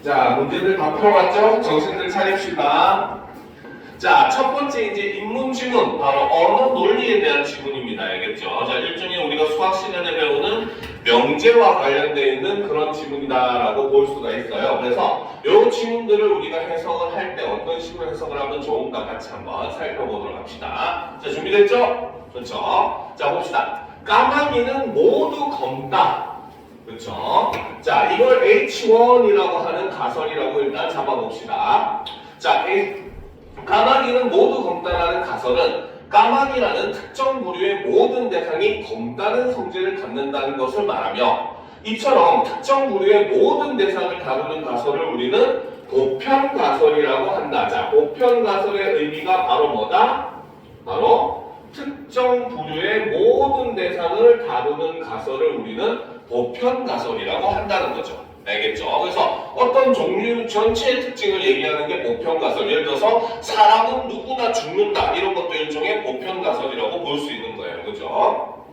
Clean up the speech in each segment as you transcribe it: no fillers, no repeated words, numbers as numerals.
자, 문제들 다 풀어봤죠? 정신들 차립시다. 자, 첫 번째 이제 인문 지문, 바로 언어 논리에 대한 지문입니다. 알겠죠? 자, 일종의 우리가 수학 시간에 배우는 명제와 관련되어 있는 그런 지문이다라고 볼 수가 있어요. 그래서 이 지문들을 우리가 해석을 할 때 어떤 식으로 해석을 하면 좋은가 같이 한번 살펴보도록 합시다. 자, 준비됐죠? 그렇죠? 자, 봅시다. 까마귀는 모두 검다. 그렇죠? 자, 이걸 H1이라고 하는 가설이라고 일단 잡아봅시다. 자, 까마귀는 모두 검다라는 가설은 까마귀라는 특정 부류의 모든 대상이 검다는 성질을 갖는다는 것을 말하며, 이처럼 특정 부류의 모든 대상을 다루는 가설을 우리는 보편 가설이라고 한다. 자, 보편 가설의 의미가 바로 뭐다? 바로 특정 부류의 모든 대상을 다루는 가설을 우리는 보편 가설이라고 한다는 거죠. 알겠죠? 그래서 어떤 종류 전체의 특징을 얘기하는 게 보편 가설. 예를 들어서 사람은 누구나 죽는다. 이런 것도 일종의 보편 가설이라고 볼 수 있는 거예요. 그죠?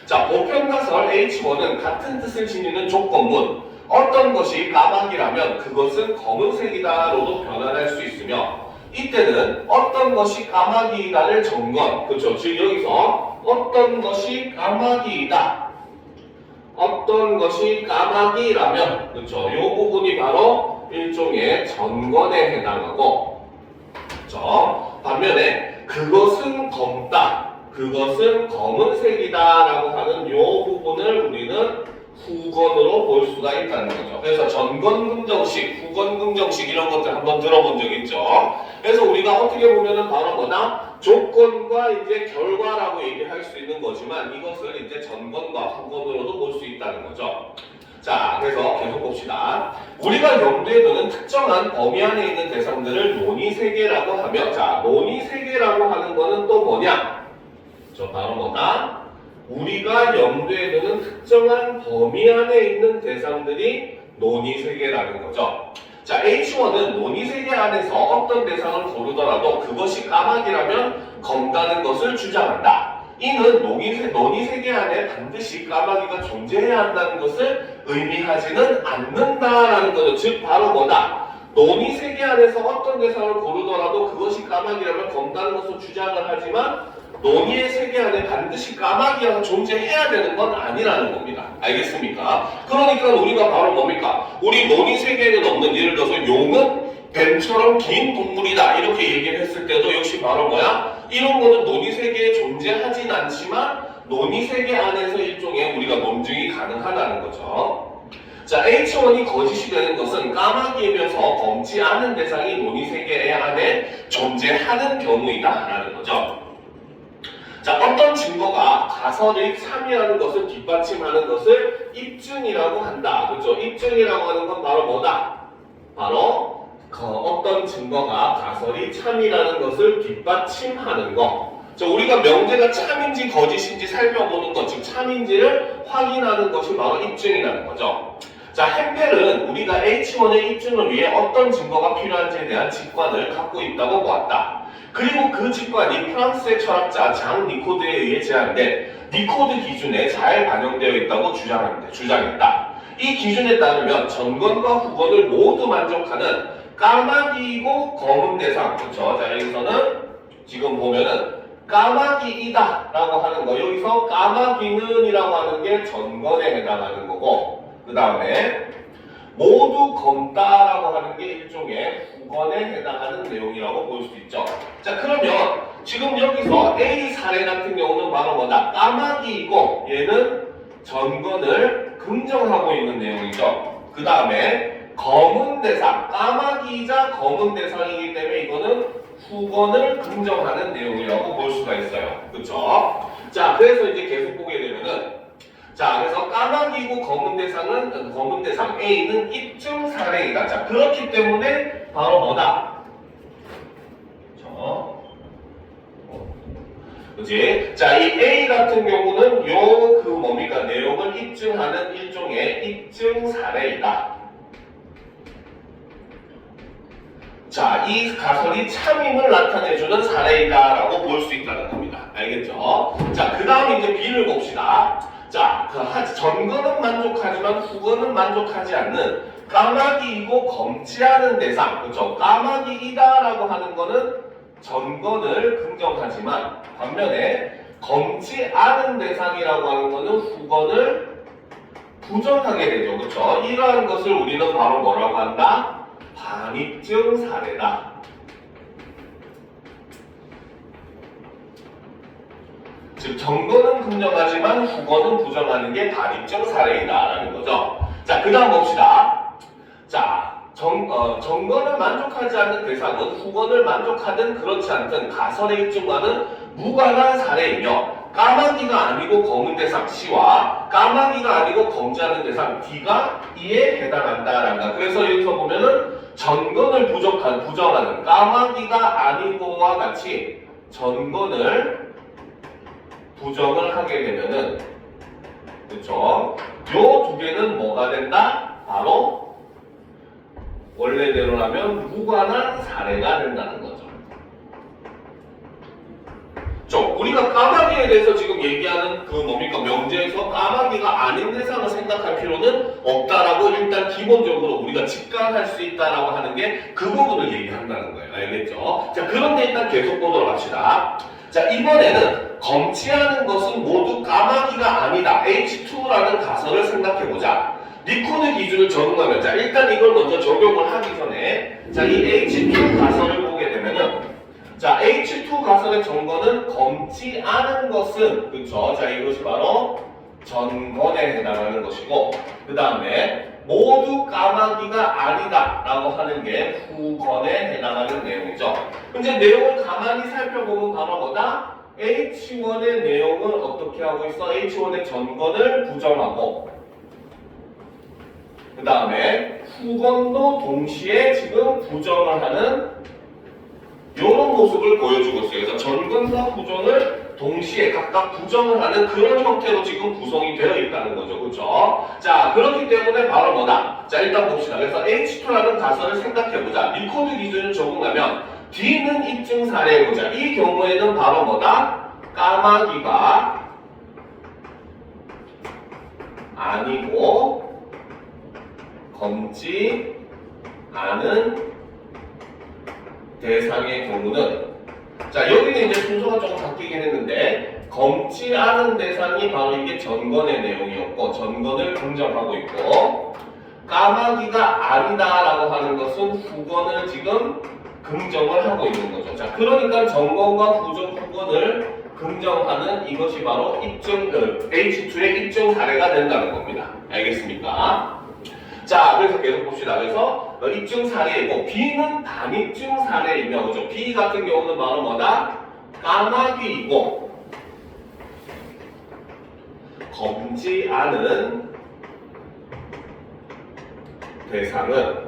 자, 보편 가설 H1은 같은 뜻을 지니는 조건문. 어떤 것이 까마귀라면 그것은 검은색이다로도 변환할 수 있으며, 이때는 어떤 것이 까마귀이다를 정건. 그렇죠? 즉 여기서 어떤 것이 까마귀이다. 어떤 것이 까마귀라면, 그렇죠? 이 부분이 바로 일종의 전건에 해당하고, 그렇죠? 반면에 그것은 검다, 그것은 검은색이다라고 하는 이 부분을 우리는 후건으로 볼 수가 있다는 거죠. 그래서 전건긍정식, 후건긍정식 이런 것들 한번 들어본 적 있죠. 그래서 우리가 어떻게 보면은 바로 뭐다? 조건과 이제 결과라고 얘기할 수 있는 거지만 이것을 이제 전건과 후건으로도 볼 수 있다는 거죠. 자, 그래서 계속 봅시다. 우리가 염두에 두는 특정한 범위 안에 있는 대상들을 논의세계라고 하며, 자, 논의세계라고 하는 거는 또 뭐냐? 저 바로 뭐다? 우리가 염두에 두는 특정한 범위 안에 있는 대상들이 논의세계라는 거죠. 자, H1은 논의세계 안에서 어떤 대상을 고르더라도 그것이 까마귀라면 검다는 것을 주장한다. 이는 논의세계 안에 반드시 까마귀가 존재해야 한다는 것을 의미하지는 않는다라는 거죠. 즉 바로 뭐다? 논의세계 안에서 어떤 대상을 고르더라도 그것이 까마귀라면 검다는 것을 주장을 하지만 논의의 세계 안에 반드시 까마귀가 존재해야 되는 건 아니라는 겁니다. 알겠습니까? 그러니까 우리가 바로 뭡니까? 우리 논의 세계에는 없는, 예를 들어서 용은 뱀처럼 긴 동물이다 이렇게 얘기를 했을 때도 역시 바로 뭐야? 이런 거는 논의 세계에 존재하진 않지만 논의 세계 안에서 일종의 우리가 논증이 가능하다는 거죠. 자, H1이 거짓이 되는 것은 까마귀이면서 검지 않은 대상이 논의 세계 안에 존재하는 경우이다 라는 거죠. 자, 어떤 증거가 가설의 참이라는 것을 뒷받침하는 것을 입증이라고 한다. 그렇죠? 입증이라고 하는 건 바로 뭐다? 바로 어떤 증거가 가설이 참이라는 것을 뒷받침하는 거. 자, 우리가 명제가 참인지 거짓인지 살펴보는 것, 즉 참인지를 확인하는 것이 바로 입증이라는 거죠. 자, 햄펠은 우리가 H1의 입증을 위해 어떤 증거가 필요한지에 대한 직관을 갖고 있다고 보았다. 그리고 그 직관이 프랑스의 철학자 장 니코드에 의해 제안된 니코드 기준에 잘 반영되어 있다고 주장했다. 이 기준에 따르면 전건과 후건을 모두 만족하는 까마귀이고 검은 대상, 그렇죠? 자, 여기서는 지금 보면은 까마귀이다 라고 하는 거, 여기서 까마귀는 이라고 하는 게 전건에 해당하는 거고, 그 다음에 모두 검다라고 하는 게 일종의 후건에 해당하는 내용이라고 볼 수 있죠. 자, 그러면 지금 여기서 A 사례 같은 경우는 바로 뭐다? 까마귀이고 얘는 전건을 긍정하고 있는 내용이죠. 그 다음에 검은 대상, 까마귀이자 검은 대상이기 때문에 이거는 후건을 긍정하는 내용이라고 볼 수가 있어요. 그렇죠? 자, 그래서 이제 계속 보게 되면은, 자, 그래서 까마귀고 검은 대상 A는 입증 사례이다. 자, 그렇기 때문에 바로 뭐다? 그치? 자, 이 A 같은 경우는 뭡니까? 내용을 입증하는 일종의 입증 사례이다. 자, 이 가설이 참임을 나타내주는 사례이다라고 볼 수 있다는 겁니다. 알겠죠? 자, 그 다음 이제 B를 봅시다. 자, 전건은 만족하지만 후건은 만족하지 않는 까마귀이고 검지하는 대상, 그렇죠? 까마귀이다라고 하는 거는 전건을 긍정하지만 반면에 검지 않은 대상이라고 하는 거는 후건을 부정하게 되죠. 그렇죠? 이러한 것을 우리는 바로 뭐라고 한다? 반입증 사례다. 즉 전건은 긍정하지만 후건은 부정하는 게 반입증 사례이다라는 거죠. 자, 그 다음 봅시다. 자, 전건을 만족하지 않는 대상은 후건을 만족하든 그렇지 않든 가설의 입증과는 무관한 사례이며 까마귀가 아니고 검은 대상 C와 까마귀가 아니고 검지하는 대상 D가 이에 해당한다란다. 그래서 여기서 보면은 전건을 부정하는 까마귀가 아니고와 같이 전건을 부정을 하게 되면은 그렇죠? 요 두 개는 뭐가 된다? 바로 원래대로라면 무관한 사례가 된다는 거죠. 우리가 까마귀에 대해서 지금 얘기하는 그 뭡니까? 명제에서 까마귀가 아닌 대상을 생각할 필요는 없다라고 일단 기본적으로 우리가 직관할 수 있다라고 하는 게 그 부분을 얘기한다는 거예요. 알겠죠? 자, 그런데 일단 계속 보도록 합시다. 자, 이번에는 검지하는 것은 모두 까마귀가 아니다. H2라는 가설을 생각해보자. 니콘의 기준을 적용하면, 자, 일단 이걸 먼저 적용을 하기 전에, 자, 이 H2 가설을 보게 되면은, 자, H2 가설의 전건은 검지 않은 것은, 그쵸? 자, 이것이 바로 전건에 해당하는 것이고, 그 다음에 모두 까마귀가 아니다 라고 하는 게 후건에 해당하는 내용이죠. 이제 내용을 가만히 살펴보면 바로 뭐다? H1의 내용을 어떻게 하고 있어? H1의 전건을 부정하고 그 다음에 후건도 동시에 지금 부정을 하는 이런 모습을 보여주고 있어요. 그래서 전건과 부정을 동시에 각각 부정을 하는 그런 형태로 지금 구성이 되어 있다는 거죠. 그렇죠? 자, 그렇기 때문에 바로 뭐다? 자, 일단 봅시다. 그래서 H2라는 가설을 생각해보자. 리코드 기준을 적용하면 D는 입증 사례해보자. 이 경우에는 바로 뭐다? 까마귀가 아니고 검지 않은 대상의 경우는 자, 여기는 이제 순서가 조금 바뀌긴 했는데 검지 않은 대상이 바로 이게 전건의 내용이었고 전건을 긍정하고 있고 까마귀가 아니다라고 하는 것은 후건을 지금 긍정을 하고 있는 거죠. 자, 그러니까 전건과 후건을 긍정하는 이것이 바로 H2의 입증 사례가 된다는 겁니다. 알겠습니까? 자, 그래서 계속 봅시다. 그래서 입증 사례이고 B는 반입증 사례이며 그죠? B 같은 경우는 바로 뭐다? 까마귀이고 검지 않은 대상은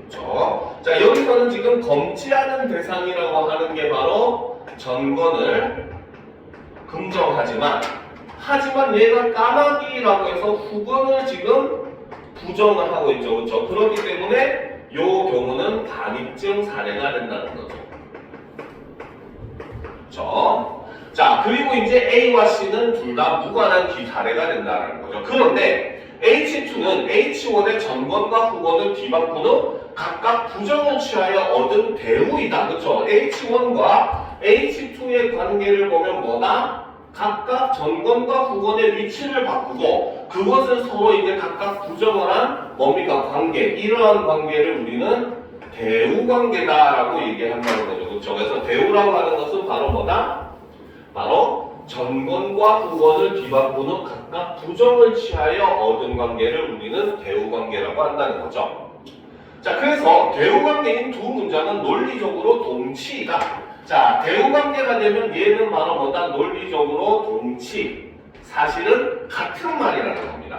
그렇죠? 자, 여기서는 지금 검지 않은 대상이라고 하는 게 바로 전건을 긍정하지만 얘가 까마귀라고 해서 후건을 지금 부정을 하고 있죠. 그렇죠? 그렇기 때문에 이 경우는 반입증 사례가 된다는 거죠. 그렇죠? 자, 그리고 이제 A와 C는 둘 다 무관한 사례가 된다는 거죠. 그런데 H2는 H1의 전건과 후건을 뒤바꾼 후 각각 부정을 취하여 얻은 대우이다. 그렇죠? H1과 H2의 관계를 보면 뭐다? 각각 전건과 후건의 위치를 바꾸고 그것을 서로 이제 각각 부정을 한 뭡니까? 관계. 이러한 관계를 우리는 대우 관계다라고 얘기한다는 거죠. 그렇죠? 그래서 대우라고 하는 것은 바로 뭐다? 바로 전건과 후건을 뒤바꾼 후 각각 부정을 취하여 얻은 관계를 우리는 대우 관계라고 한다는 거죠. 자, 그래서 대우 관계인 두 문장은 논리적으로 동치이다. 자, 대우 관계가 되면 얘는 바로 뭐다? 논리적으로 동치. 사실은 같은 말이라는 겁니다.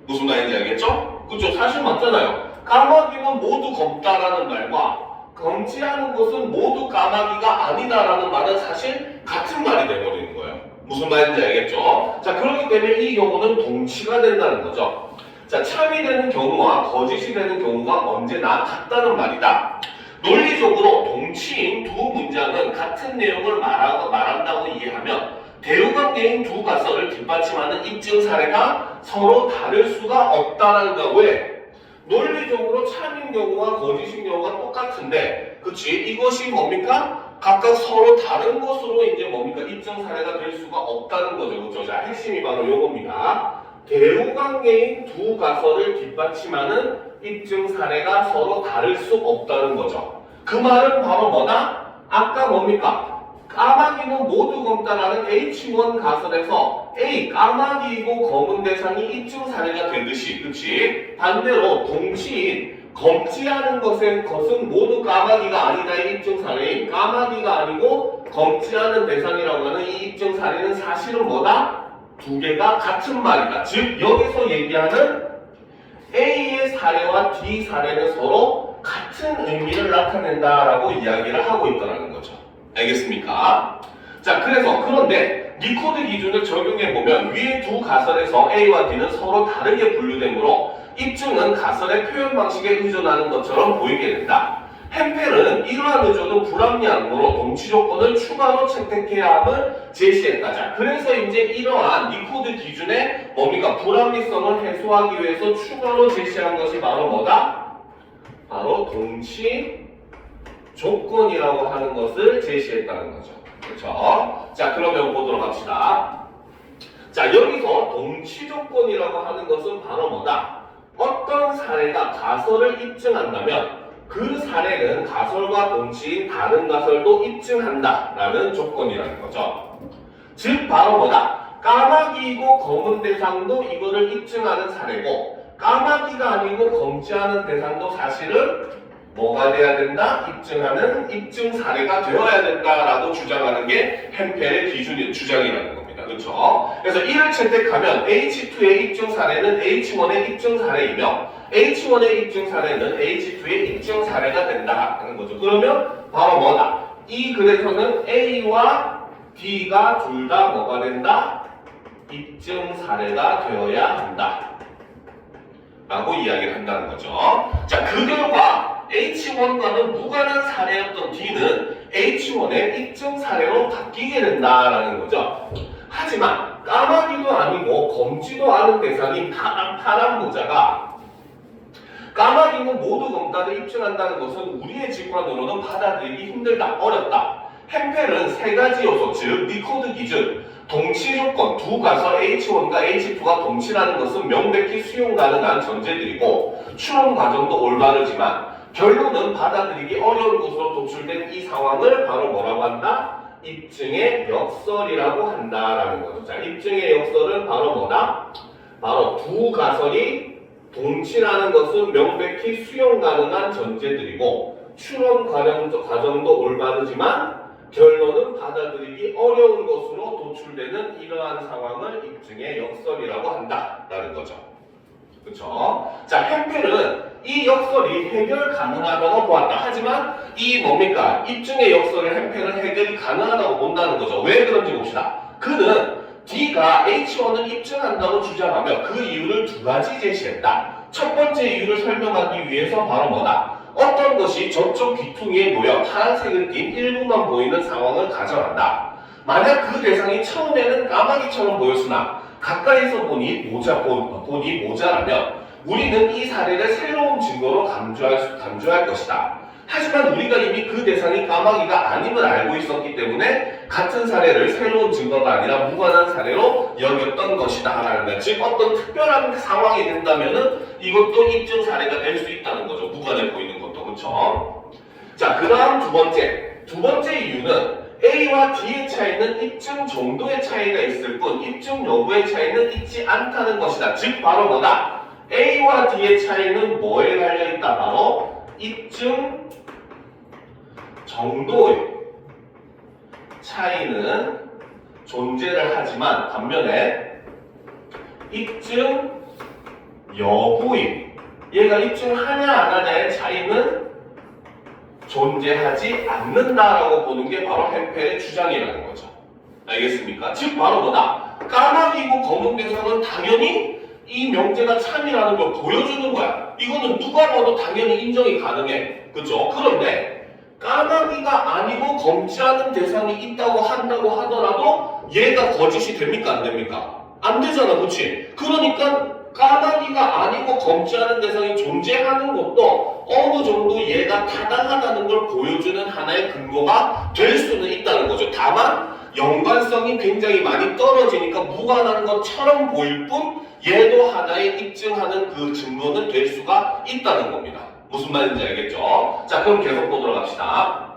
무슨 말인지 알겠죠? 그죠? 사실 맞잖아요. 까마귀는 모두 검다라는 말과 검지 않은 것은 모두 까마귀가 아니다라는 말은 사실 같은 말이 되어버리는 거예요. 무슨 말인지 알겠죠? 자, 그렇기 때문에 이 경우는 동치가 된다는 거죠. 자, 참이 되는 경우와 거짓이 되는 경우가 언제나 같다는 말이다. 논리적으로 동치인 두 문장은 같은 내용을 말한다고 이해하면 대우관계인 두 가설을 뒷받침하는 입증 사례가 서로 다를 수가 없다는 거. 왜? 논리적으로 참인 경우와 거짓인 경우가 똑같은데, 그치? 이것이 뭡니까? 각각 서로 다른 것으로 이제 뭡니까? 입증 사례가 될 수가 없다는 거죠. 그죠? 자, 핵심이 바로 요겁니다. 대우관계인 두 가설을 뒷받침하는 입증 사례가 서로 다를 수 없다는 거죠. 그 말은 바로 뭐다? 아까 뭡니까? 까마귀는 모두 검다라는 H1 가설에서 A, 까마귀이고 검은 대상이 입증 사례가 되듯이, 그치? 반대로 동시인 검지 않은 것은 모두 까마귀가 아니다 이 입증 사례인 까마귀가 아니고 검지 않은 대상이라고 하는 이 입증 사례는 사실은 뭐다? 두 개가 같은 말이다. 즉 여기서 얘기하는 A의 사례와 D 사례는 서로 같은 의미를 나타낸다라고 이야기를 하고 있다는 거죠. 알겠습니까? 자, 그런데 니코드 기준을 적용해보면 위의 두 가설에서 A와 D는 서로 다르게 분류되므로 입증은 가설의 표현 방식에 의존하는 것처럼 보이게 된다. 햄펠은 이러한 의존은 불합리함으로 동치 조건을 추가로 채택해야 함을 제시했다. 자, 그래서 이제 이러한 니코드 기준의 뭡니까? 불합리성을 해소하기 위해서 추가로 제시한 것이 바로 뭐다? 바로 동치 조건이라고 하는 것을 제시했다는 거죠. 그렇죠? 자, 그러면 보도록 합시다. 자, 여기서 동치 조건이라고 하는 것은 바로 뭐다? 어떤 사례가 가설을 입증한다면 그 사례는 가설과 동치인 다른 가설도 입증한다라는 조건이라는 거죠. 즉 바로 뭐다? 까마귀이고 검은 대상도 이거를 입증하는 사례고 까마귀가 아니고 검지 않은 대상도 사실은 뭐가 돼야 된다? 입증하는 입증 사례가 되어야 된다라고 주장하는 게 햄펠의 주장이라는 겁니다. 그렇죠? 그래서 이를 채택하면 H2의 입증 사례는 H1의 입증 사례이며 H1의 입증 사례는 H2의 입증 사례가 된다는 거죠. 그러면 바로 뭐다? 이 글에서는 A와 D가 둘 다 뭐가 된다? 입증 사례가 되어야 한다. 라고 이야기를 한다는 거죠. 자, 그 결과 H1과는 무관한 사례였던 D는 H1의 입증 사례로 바뀌게 된다라는 거죠. 하지만 까마귀도 아니고 검지도 않은 대상인 파란 모자가 까마귀는 모두 검다를 입증한다는 것은 우리의 직관으로는 받아들이기 힘들다, 어렵다. 햄펠은 세 가지 요소, 즉 니코드 기준, 동치 조건, 두 가설 H1과 H2가 동치라는 것은 명백히 수용 가능한 전제들이고 추론 과정도 올바르지만 결론은 받아들이기 어려운 것으로 도출된 이 상황을 바로 뭐라고 한다? 입증의 역설이라고 한다라는 거죠. 자, 입증의 역설은 바로 뭐다? 바로 두 가설이 동치라는 것은 명백히 수용 가능한 전제들이고 추론 과정도 올바르지만 결론은 받아들이기 어려운 것으로 도출되는 이러한 상황을 입증의 역설이라고 한다라는 거죠. 그렇죠? 자, 햄펠은 이 역설이 해결 가능하다고 보았다. 하지만 이 뭡니까? 입증의 역설을 햄펠은 해결이 가능하다고 본다는 거죠. 왜 그런지 봅시다. 그는 D가 H1을 입증한다고 주장하며 그 이유를 두 가지 제시했다. 첫 번째 이유를 설명하기 위해서 바로 뭐다? 어떤 것이 저쪽 귀퉁이에 놓여 파란색을 띤 일부만 보이는 상황을 가정한다. 만약 그 대상이 처음에는 까마귀처럼 보였으나 가까이서 보니 모자라면 우리는 이 사례를 새로운 증거로 강조할 것이다. 하지만 우리가 이미 그 대상이 까마귀가 아님을 알고 있었기 때문에 같은 사례를 새로운 증거가 아니라 무관한 사례로 여겼던 것이다 라는 것. 즉 어떤 특별한 상황이 된다면은 이것도 입증 사례가 될 수 있다는 거죠. 무관해 보이는 것도. 그렇죠? 자, 그 다음 두 번째 이유는 A와 D의 차이는 입증 정도의 차이가 있을 뿐 입증 여부의 차이는 있지 않다는 것이다. 즉 바로 뭐다? A와 D의 차이는 뭐에 달려있다? 바로 입증 정도의 차이는 존재를 하지만 반면에 입증 여부의 얘가 입증하냐 안 하냐의 차이는 존재하지 않는다라고 보는 게 바로 햄펠의 주장이라는 거죠. 알겠습니까? 즉 바로 뭐다? 까마귀고 검은 대상은 당연히 이 명제가 참이라는 걸 보여주는 거야. 이거는 누가 봐도 당연히 인정이 가능해. 그죠? 그런데 까마귀가 아니고 검지 않은 대상이 있다고 한다고 하더라도 얘가 거짓이 됩니까? 안 됩니까? 안 되잖아. 그치? 그러니까 까마귀가 아니고 검지하는 대상이 존재하는 것도 어느 정도 얘가 타당하다는 걸 보여주는 하나의 근거가 될 수는 있다는 거죠. 다만 연관성이 굉장히 많이 떨어지니까 무관한 것처럼 보일 뿐 얘도 하나의 입증하는 그 증거는 될 수가 있다는 겁니다. 무슨 말인지 알겠죠? 자, 그럼 계속 보도록 합시다.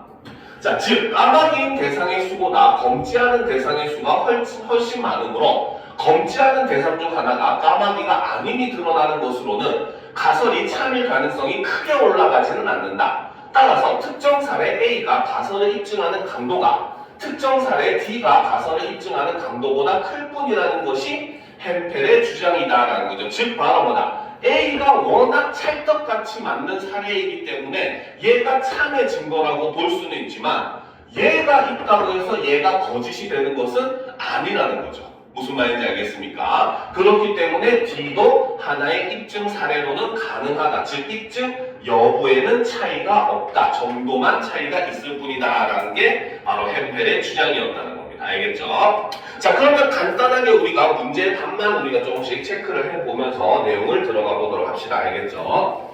자, 즉 까마귀인 대상의 수보다 검지하는 대상의 수가 훨씬 많으므로 검지하는 대상 중 하나가 까마귀가 아님이 드러나는 것으로는 가설이 참일 가능성이 크게 올라가지는 않는다. 따라서 특정 사례 A가 가설을 입증하는 강도가 특정 사례 D가 가설을 입증하는 강도보다 클 뿐이라는 것이 햄펠의 주장이다라는 거죠. 즉 바로 뭐다? A가 워낙 찰떡같이 맞는 사례이기 때문에 얘가 참의 증거라고 볼 수는 있지만 얘가 있다고 해서 얘가 거짓이 되는 것은 아니라는 거죠. 무슨 말인지 알겠습니까? 그렇기 때문에 D도 하나의 입증 사례로는 가능하다. 즉 입증 여부에는 차이가 없다. 정도만 차이가 있을 뿐이다 라는 게 바로 햄펠의 주장이었다는 겁니다. 알겠죠? 자, 그러면 간단하게 우리가 문제의 답만 우리가 조금씩 체크를 해보면서 내용을 들어가 보도록 합시다. 알겠죠?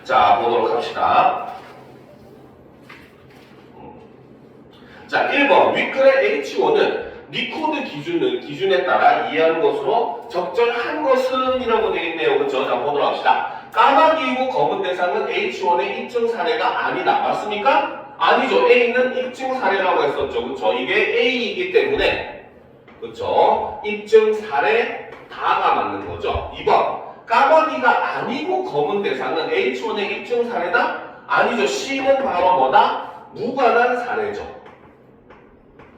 자, 보도록 합시다. 자, 1번 윗글의 H1은 리코드 기준에 따라 이해하는 것으로 적절한 것은 이라고 되어 있네요. 그렇죠? 자, 보도록 합시다. 까마귀이고 검은 대상은 H1의 입증 사례가 아니다. 맞습니까? 아니죠. A는 입증 사례라고 했었죠. 그렇죠? 이게 A이기 때문에 그렇죠? 입증 사례 다가 맞는 거죠. 2번 까마귀가 아니고 검은 대상은 H1의 입증 사례다? 아니죠. C는 바로 뭐다? 무관한 사례죠.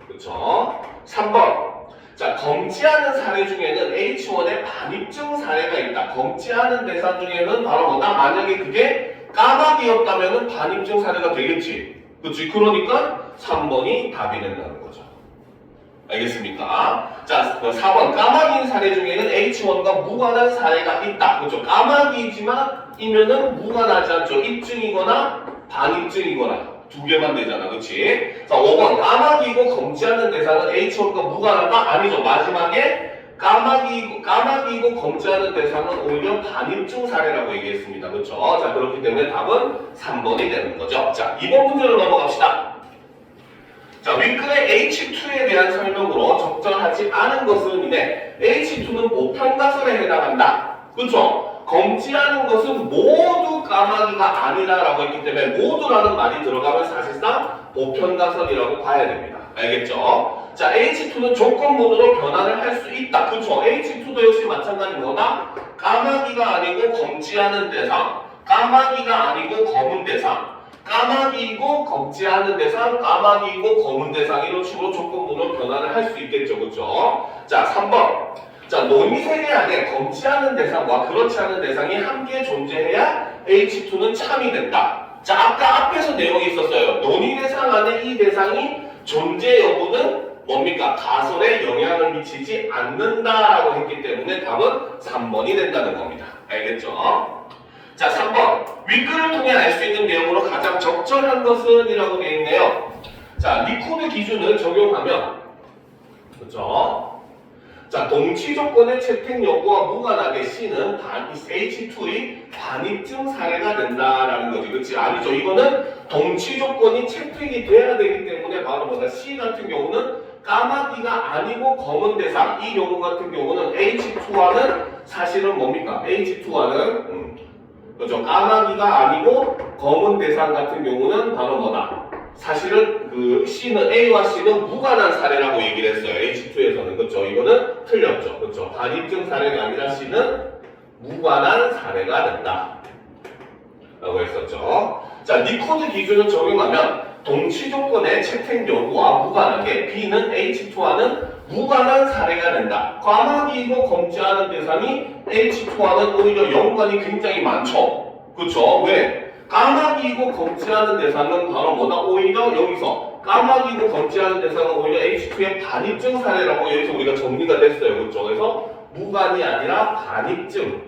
그렇죠? 3번 자, 검지하는 사례 중에는 H1의 반입증 사례가 있다. 검지하는 대상 중에는 바로 뭐다? 만약에 그게 까마귀였다면 반입증 사례가 되겠지. 그렇지? 그러니까 3번이 답이 된다는 거죠. 알겠습니까? 자, 4번 까마귀인 사례 중에는 H1과 무관한 사례가 있다. 그렇죠? 까마귀지만 이면은 무관하지 않죠. 입증이거나 반입증이거나 두 개만 되잖아. 그치? 자, 5번 까마귀이고 검지하는 대상은 H1과 무관하다? 아니죠. 마지막에 까마귀이고 검지하는 대상은 오히려 반입증 사례라고 얘기했습니다. 그렇죠? 자, 그렇기 때문에 답은 3번이 되는 거죠. 자, 2번 문제로 넘어갑시다. 자, 윗글의 H2에 대한 설명으로 적절하지 않은 것은 이네 H2는 보편가설에 해당한다. 그렇죠? 검지하는 것은 모두 까마귀가 아니다라고 했기 때문에 모두라는 말이 들어가면 사실상 보편가설이라고 봐야 됩니다. 알겠죠? 자, H2는 조건문으로 변환을 할 수 있다. 그렇죠? H2도 역시 마찬가지인 거다. 까마귀가 아니고 검지하는 대상, 까마귀가 아니고 검은 대상, 까마귀이고 검지하는 대상, 까마귀이고 검은 대상 이런 식으로 조건문으로 변환을 할 수 있겠죠. 그렇죠? 자, 3번 자, 논의세계 안에 검지하는 대상과 그렇지 않은 대상이 함께 존재해야 H2는 참이 된다. 자, 아까 앞에서 내용이 있었어요. 논의대상 안에 이 대상이 존재 여부는 뭡니까? 가설에 영향을 미치지 않는다라고 했기 때문에 답은 3번이 된다는 겁니다. 알겠죠? 자, 3번 윗글을 통해 알 수 있는 내용으로 가장 적절한 것은 이라고 되어 있네요. 자, 리코드 기준을 적용하면 그렇죠? 자, 동치 조건의 채택 여부와 무관하게 C는 H2의 반입증 사례가 된다라는 거지. 그렇지? 아니죠. 이거는 동치 조건이 채택이 돼야 되기 때문에 바로 뭐다? C 같은 경우는 까마귀가 아니고 검은 대상. 이 경우 같은 경우는 H2와는 사실은 뭡니까? H2와는 그렇죠. 까마귀가 아니고 검은 대상 같은 경우는 바로 뭐다? 사실은 그 C는 A와 C는 무관한 사례라고 얘기를 했어요. H2에서는. 그렇죠. 이거는 틀렸죠. 그렇죠. 반입증 사례가 아니라 C는 무관한 사례가 된다. 라고 했었죠. 자, 리코드 기준을 적용하면 동치 조건의 채택 여부와 무관하게 B는 H2와는 무관한 사례가 된다. 까마귀이고 검지하는 대상이 H2와는 오히려 연관이 굉장히 많죠. 그렇죠. 왜? 까마귀이고 검지하는 대상은 바로 뭐다? 오히려 여기서 까마귀이고 검지하는 대상은 오히려 H2의 반입증 사례라고 여기서 우리가 정리가 됐어요. 그렇죠? 그래서 무관이 아니라 반입증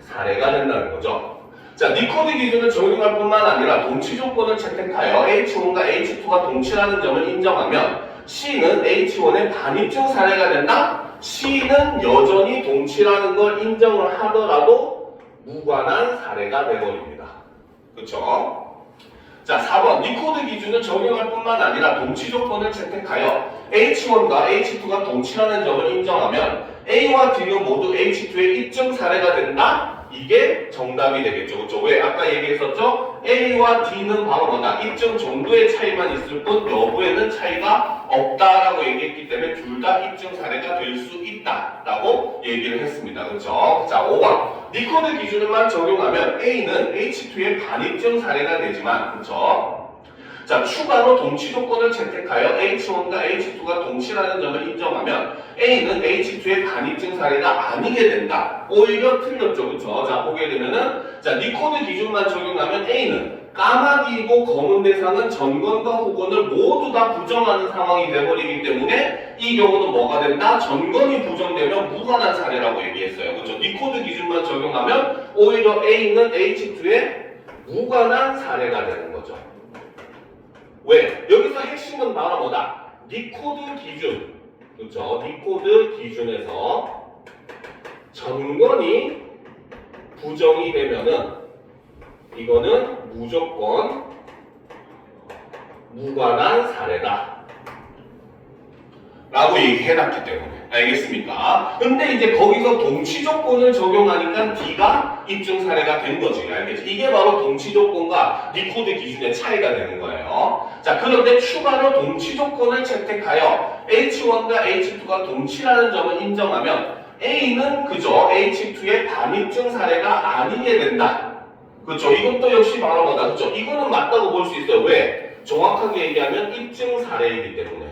사례가 된다는 거죠. 자, 리코드 기준을 적용할 뿐만 아니라 동치 조건을 채택하여 H1과 H2가 동치라는 점을 인정하면 C는 H1의 반입증 사례가 된다? C는 여전히 동치라는 걸 인정을 하더라도 무관한 사례가 되어버립니다. 그쵸? 자, 4번. 니코드 기준을 적용할 뿐만 아니라 동치 조건을 채택하여 H1과 H2가 동치라는 점을 인정하면 A와 D는 모두 H2의 입증 사례가 된다? 이게 정답이 되겠죠. 그렇죠? 왜? 아까 얘기했었죠? A와 D는 바로 뭐다? 입증 정도의 차이만 있을 뿐 여부에는 차이가 없다라고 얘기했기 때문에 둘 다 입증 사례가 될 수 있다라고 얘기를 했습니다. 그렇죠? 자, 5번. 니코드 기준을만 적용하면 A는 H2의 반입증 사례가 되지만, 그렇죠? 자, 추가로 동치 조건을 채택하여 H1과 H2가 동치라는 점을 인정하면 A는 H2의 반입증 사례가 아니게 된다. 오히려 틀렸죠. 그쵸? 자, 보게 되면은, 자, 니코드 기준만 적용하면 A는 까마귀이고 검은 대상은 전건과 후건을 모두 다 부정하는 상황이 되어버리기 때문에 이 경우는 뭐가 된다? 전건이 부정되면 무관한 사례라고 얘기했어요. 그쵸? 니코드 기준만 적용하면 오히려 A는 H2의 무관한 사례가 되는 거죠. 왜? 여기서 핵심은 바로 뭐다? 니코드 기준. 그렇죠? 니코드 기준에서 전건이 부정이 되면은 이거는 무조건 무관한 사례다 라고 얘기해놨기 때문에. 알겠습니까? 근데 이제 거기서 동치 조건을 적용하니까 D가 입증 사례가 된 거지. 알겠지? 이게 바로 동치 조건과 니코드 기준의 차이가 되는 거예요. 자, 그런데 추가로 동치 조건을 채택하여 H1과 H2가 동치라는 점을 인정하면 A는 그저 H2의 반입증 사례가 아니게 된다. 그렇죠? 이것도 역시 바로 뭐다. 그렇죠? 이거는 맞다고 볼 수 있어요. 왜? 정확하게 얘기하면 입증 사례이기 때문에.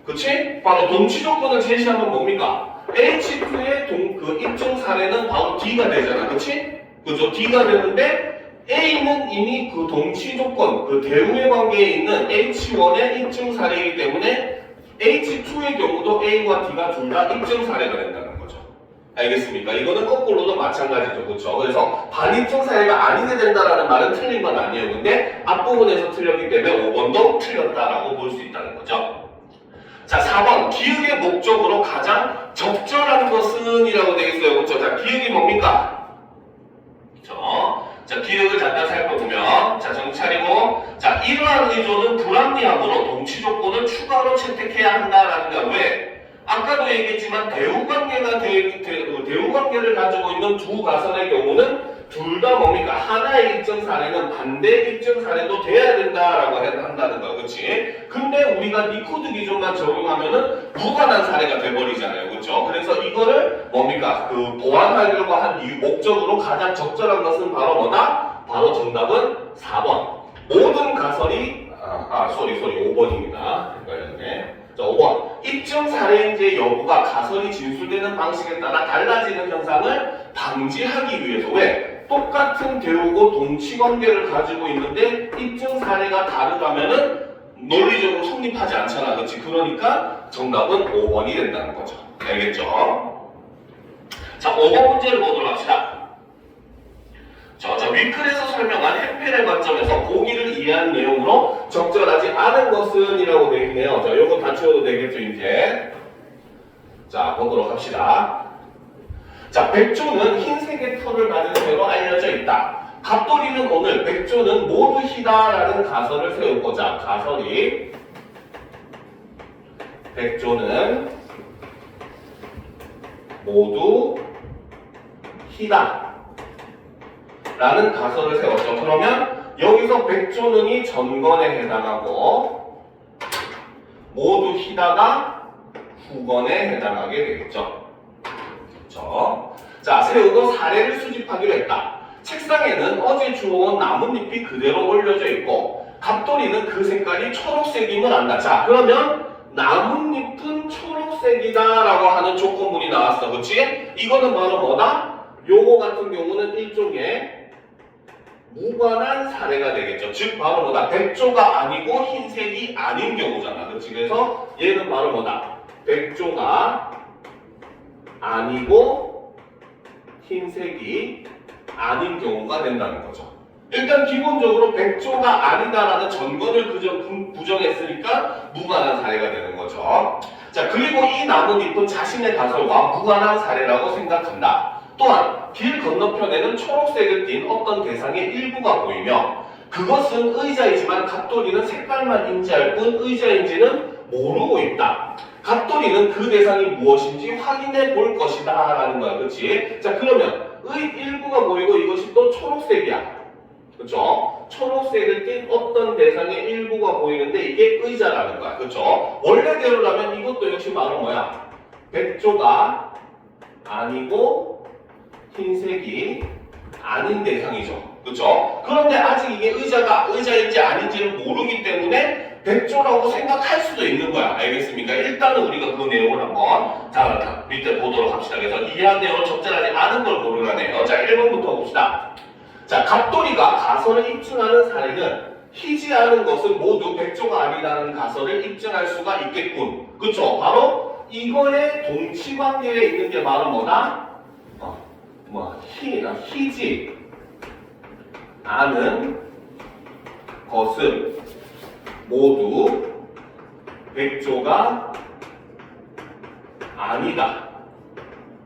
그치? 바로 동치 조건을 제시하면 뭡니까? H2의 그 입증 사례는 바로 D가 되잖아. 그치? 그죠? D가 되는데 A는 이미 그 동치 조건, 그 대우의 관계에 있는 H1의 입증 사례이기 때문에 H2의 경우도 A와 D가 둘 다 입증 사례가 된다는 거죠. 알겠습니까? 이거는 거꾸로도 마찬가지죠. 그렇죠? 그래서 반입증 사례가 아니게 된다라는 말은 틀린 건 아니에요. 근데 앞부분에서 틀렸기 때문에 5번도 틀렸다라고 볼 수 있다는 거죠. 자, 4번. 기역의 목적으로 가장 적절한 것은 이라고 되어 있어요. 그렇죠? 자, 기역이 뭡니까? 그렇죠? 자, 기역을 잠깐 살펴보면, 자, 정신 차리고, 자, 이러한 의존은 불합리함으로 동치 조건을 추가로 채택해야 한다라는 거. 왜? 아까도 얘기했지만 대우 관계를 가지고 있는 두 가설의 경우는 둘 다 뭡니까? 하나의 입증 사례는 반대 입증 사례도 돼야 된다라고 한다는 거, 그렇지? 근데 우리가 니코드 기준만 적용하면은 무관한 사례가 돼버리잖아요, 그렇죠? 그래서 이거를 뭡니까? 그 보완하려고 한 이유 목적으로 가장 적절한 것은 바로 뭐다? 바로 정답은 4번. 모든 가설이 5번입니다. 헷갈렸네. 자, 5번. 입증 사례인지 여부가 가설이 진술되는 방식에 따라 달라지는 현상을 방지하기 위해서. 왜? 똑같은 대우고 동치 관계를 가지고 있는데 입증 사례가 다르다면은 논리적으로 성립하지 않잖아. 그렇지? 그러니까 정답은 5번이 된다는 거죠. 알겠죠? 자, 5번 문제를 보도록 합시다. 자, 위클에서 설명한 햄펠의 관점에서 고기를 이해한 내용으로 적절하지 않은 것은 이라고 되어 있네요. 자, 요거 다 치워도 되겠죠, 이제. 자, 보도록 합시다. 자, 백조는 흰색의 털을 가진 새로 알려져 있다. 갑돌이는 오늘 백조는 모두 희다라는 가설을 세우고자 가설이 백조는 모두 희다 라는 가설을 세웠죠. 그러면 여기서 백조는이 전건에 해당하고 모두 희다가 후건에 해당하게 되겠죠. 그렇죠? 자, 세우고 사례를 수집하기로 했다. 책상에는 어제 주워온 나뭇잎이 그대로 올려져 있고 갑돌이는 그 색깔이 초록색임을 안다. 자, 그러면 나뭇잎은 초록색이다 라고 하는 조건문이 나왔어. 그치? 이거는 바로 뭐다? 요거 같은 경우는 일종의 무관한 사례가 되겠죠. 즉 바로 뭐다? 백조가 아니고 흰색이 아닌 경우잖아. 그렇지? 그래서 얘는 바로 뭐다? 백조가 아니고 흰색이 아닌 경우가 된다는 거죠. 일단 기본적으로 백조가 아니다라는 전건을 부정했으니까 무관한 사례가 되는 거죠. 자, 그리고 이 나뭇잎은 자신의 가설과 무관한 사례라고 생각한다. 또한 길 건너편에는 초록색을 띤 어떤 대상의 일부가 보이며 그것은 의자이지만 갑돌이는 색깔만 인지할 뿐 의자인지는 모르고 있다. 갑돌이는 그 대상이 무엇인지 확인해 볼 것이다 라는 거야. 그렇지? 자, 그러면 일부가 보이고 이것이 또 초록색이야. 그렇죠? 초록색을 띤 어떤 대상의 일부가 보이는데 이게 의자라는 거야. 그렇죠? 원래대로라면 이것도 역시 바로 뭐야? 백조가 아니고 흰색이 아닌 대상이죠. 그렇죠? 그런데 아직 이게 의자인지 아닌지를 모르기 때문에 백조라고 생각할 수도 있는 거야. 알겠습니까? 일단은 우리가 그 내용을 한번 자 밑에 보도록 합시다. 그래서 이해한 내용은 적절하지 않은 걸 고르라네요. 자, 1번부터 봅시다. 자, 갑돌이가 가설을 입증하는 사례는 희지 않은 것은 모두 백조가 아니라는 가설을 입증할 수가 있겠군. 그쵸? 바로 이거의 동치관계에 있는 게 바로 뭐다? 희지 않은 것은 모두 백조가 아니다.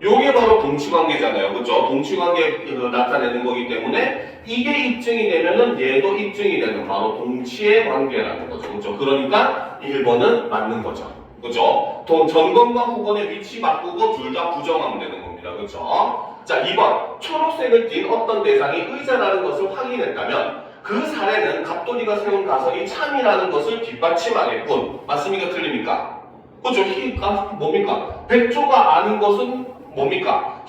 요게 바로 동치관계잖아요. 그죠? 동치관계 나타내는 거기 때문에 이게 입증이 되면은 얘도 입증이 되는 바로 동치의 관계라는 거죠. 그죠? 그러니까 1번은 맞는 거죠. 그죠? 전건과 후건의 위치 바꾸고 둘 다 부정하면 되는 겁니다. 그죠? 자, 2번. 초록색을 띤 어떤 대상이 의자라는 것을 확인했다면 그 사례는 갑돌이가 세운 가설이 참이라는 것을 뒷받침하겠군. 맞습니까? 틀립니까? 그죠? 뭡니까? 백조가 아닌 것은 뭡니까?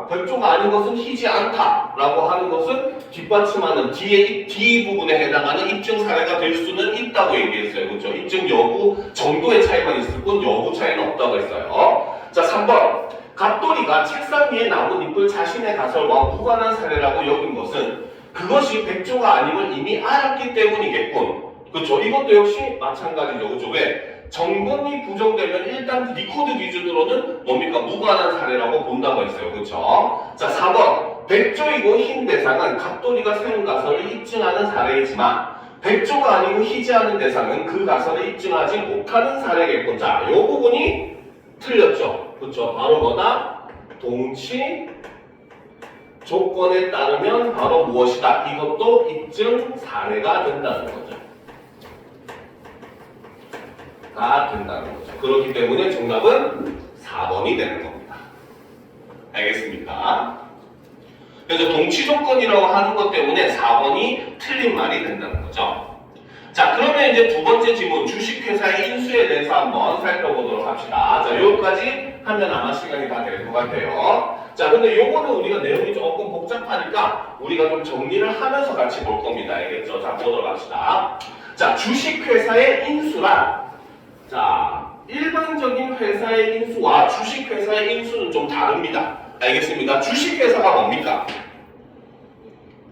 백조가 아닌 것은 희지 않다라고 하는 것은 뒷받침하는 뒤 부분에 해당하는 입증 사례가 될 수는 있다고 얘기했어요. 그렇죠? 입증 여부 정도의 차이만 있을 뿐 여부 차이는 없다고 했어요. 자, 3번. 갑돌이가 책상 위에 나뭇잎을 자신의 가설과 무관한 사례라고 여긴 것은 그것이 백조가 아님을 이미 알았기 때문이겠군. 그렇죠? 이것도 역시 마찬가지죠. 그렇죠? 왜? 정건이 부정되면 일단 리코드 기준으로는 뭡니까? 무관한 사례라고 본다고 했어요. 그렇죠? 자, 4번. 백조이고 흰 대상은 갑돌이가 세운 가설을 입증하는 사례이지만 백조가 아니고 희지 않은 대상은 그 가설을 입증하지 못하는 사례겠군. 자, 이 부분이 틀렸죠. 그렇죠? 바로 뭐다? 동치 조건에 따르면 바로 무엇이다? 이것도 입증 사례가 된다는 거죠. 된다는 거죠. 그렇기 때문에 정답은 4번이 되는 겁니다. 알겠습니까? 그래서 동치 조건이라고 하는 것 때문에 4번이 틀린 말이 된다는 거죠. 자, 그러면 이제 두 번째 지문, 주식회사의 인수에 대해서 한번 살펴보도록 합시다. 자, 여기까지 하면 아마 시간이 다 될 것 같아요. 자, 근데 요거는 우리가 내용이 조금 복잡하니까 우리가 좀 정리를 하면서 같이 볼 겁니다. 알겠죠? 자, 보도록 합시다. 자, 주식회사의 인수란, 자, 일반적인 회사의 인수와 주식회사의 인수는 좀 다릅니다. 알겠습니까? 주식회사가 뭡니까?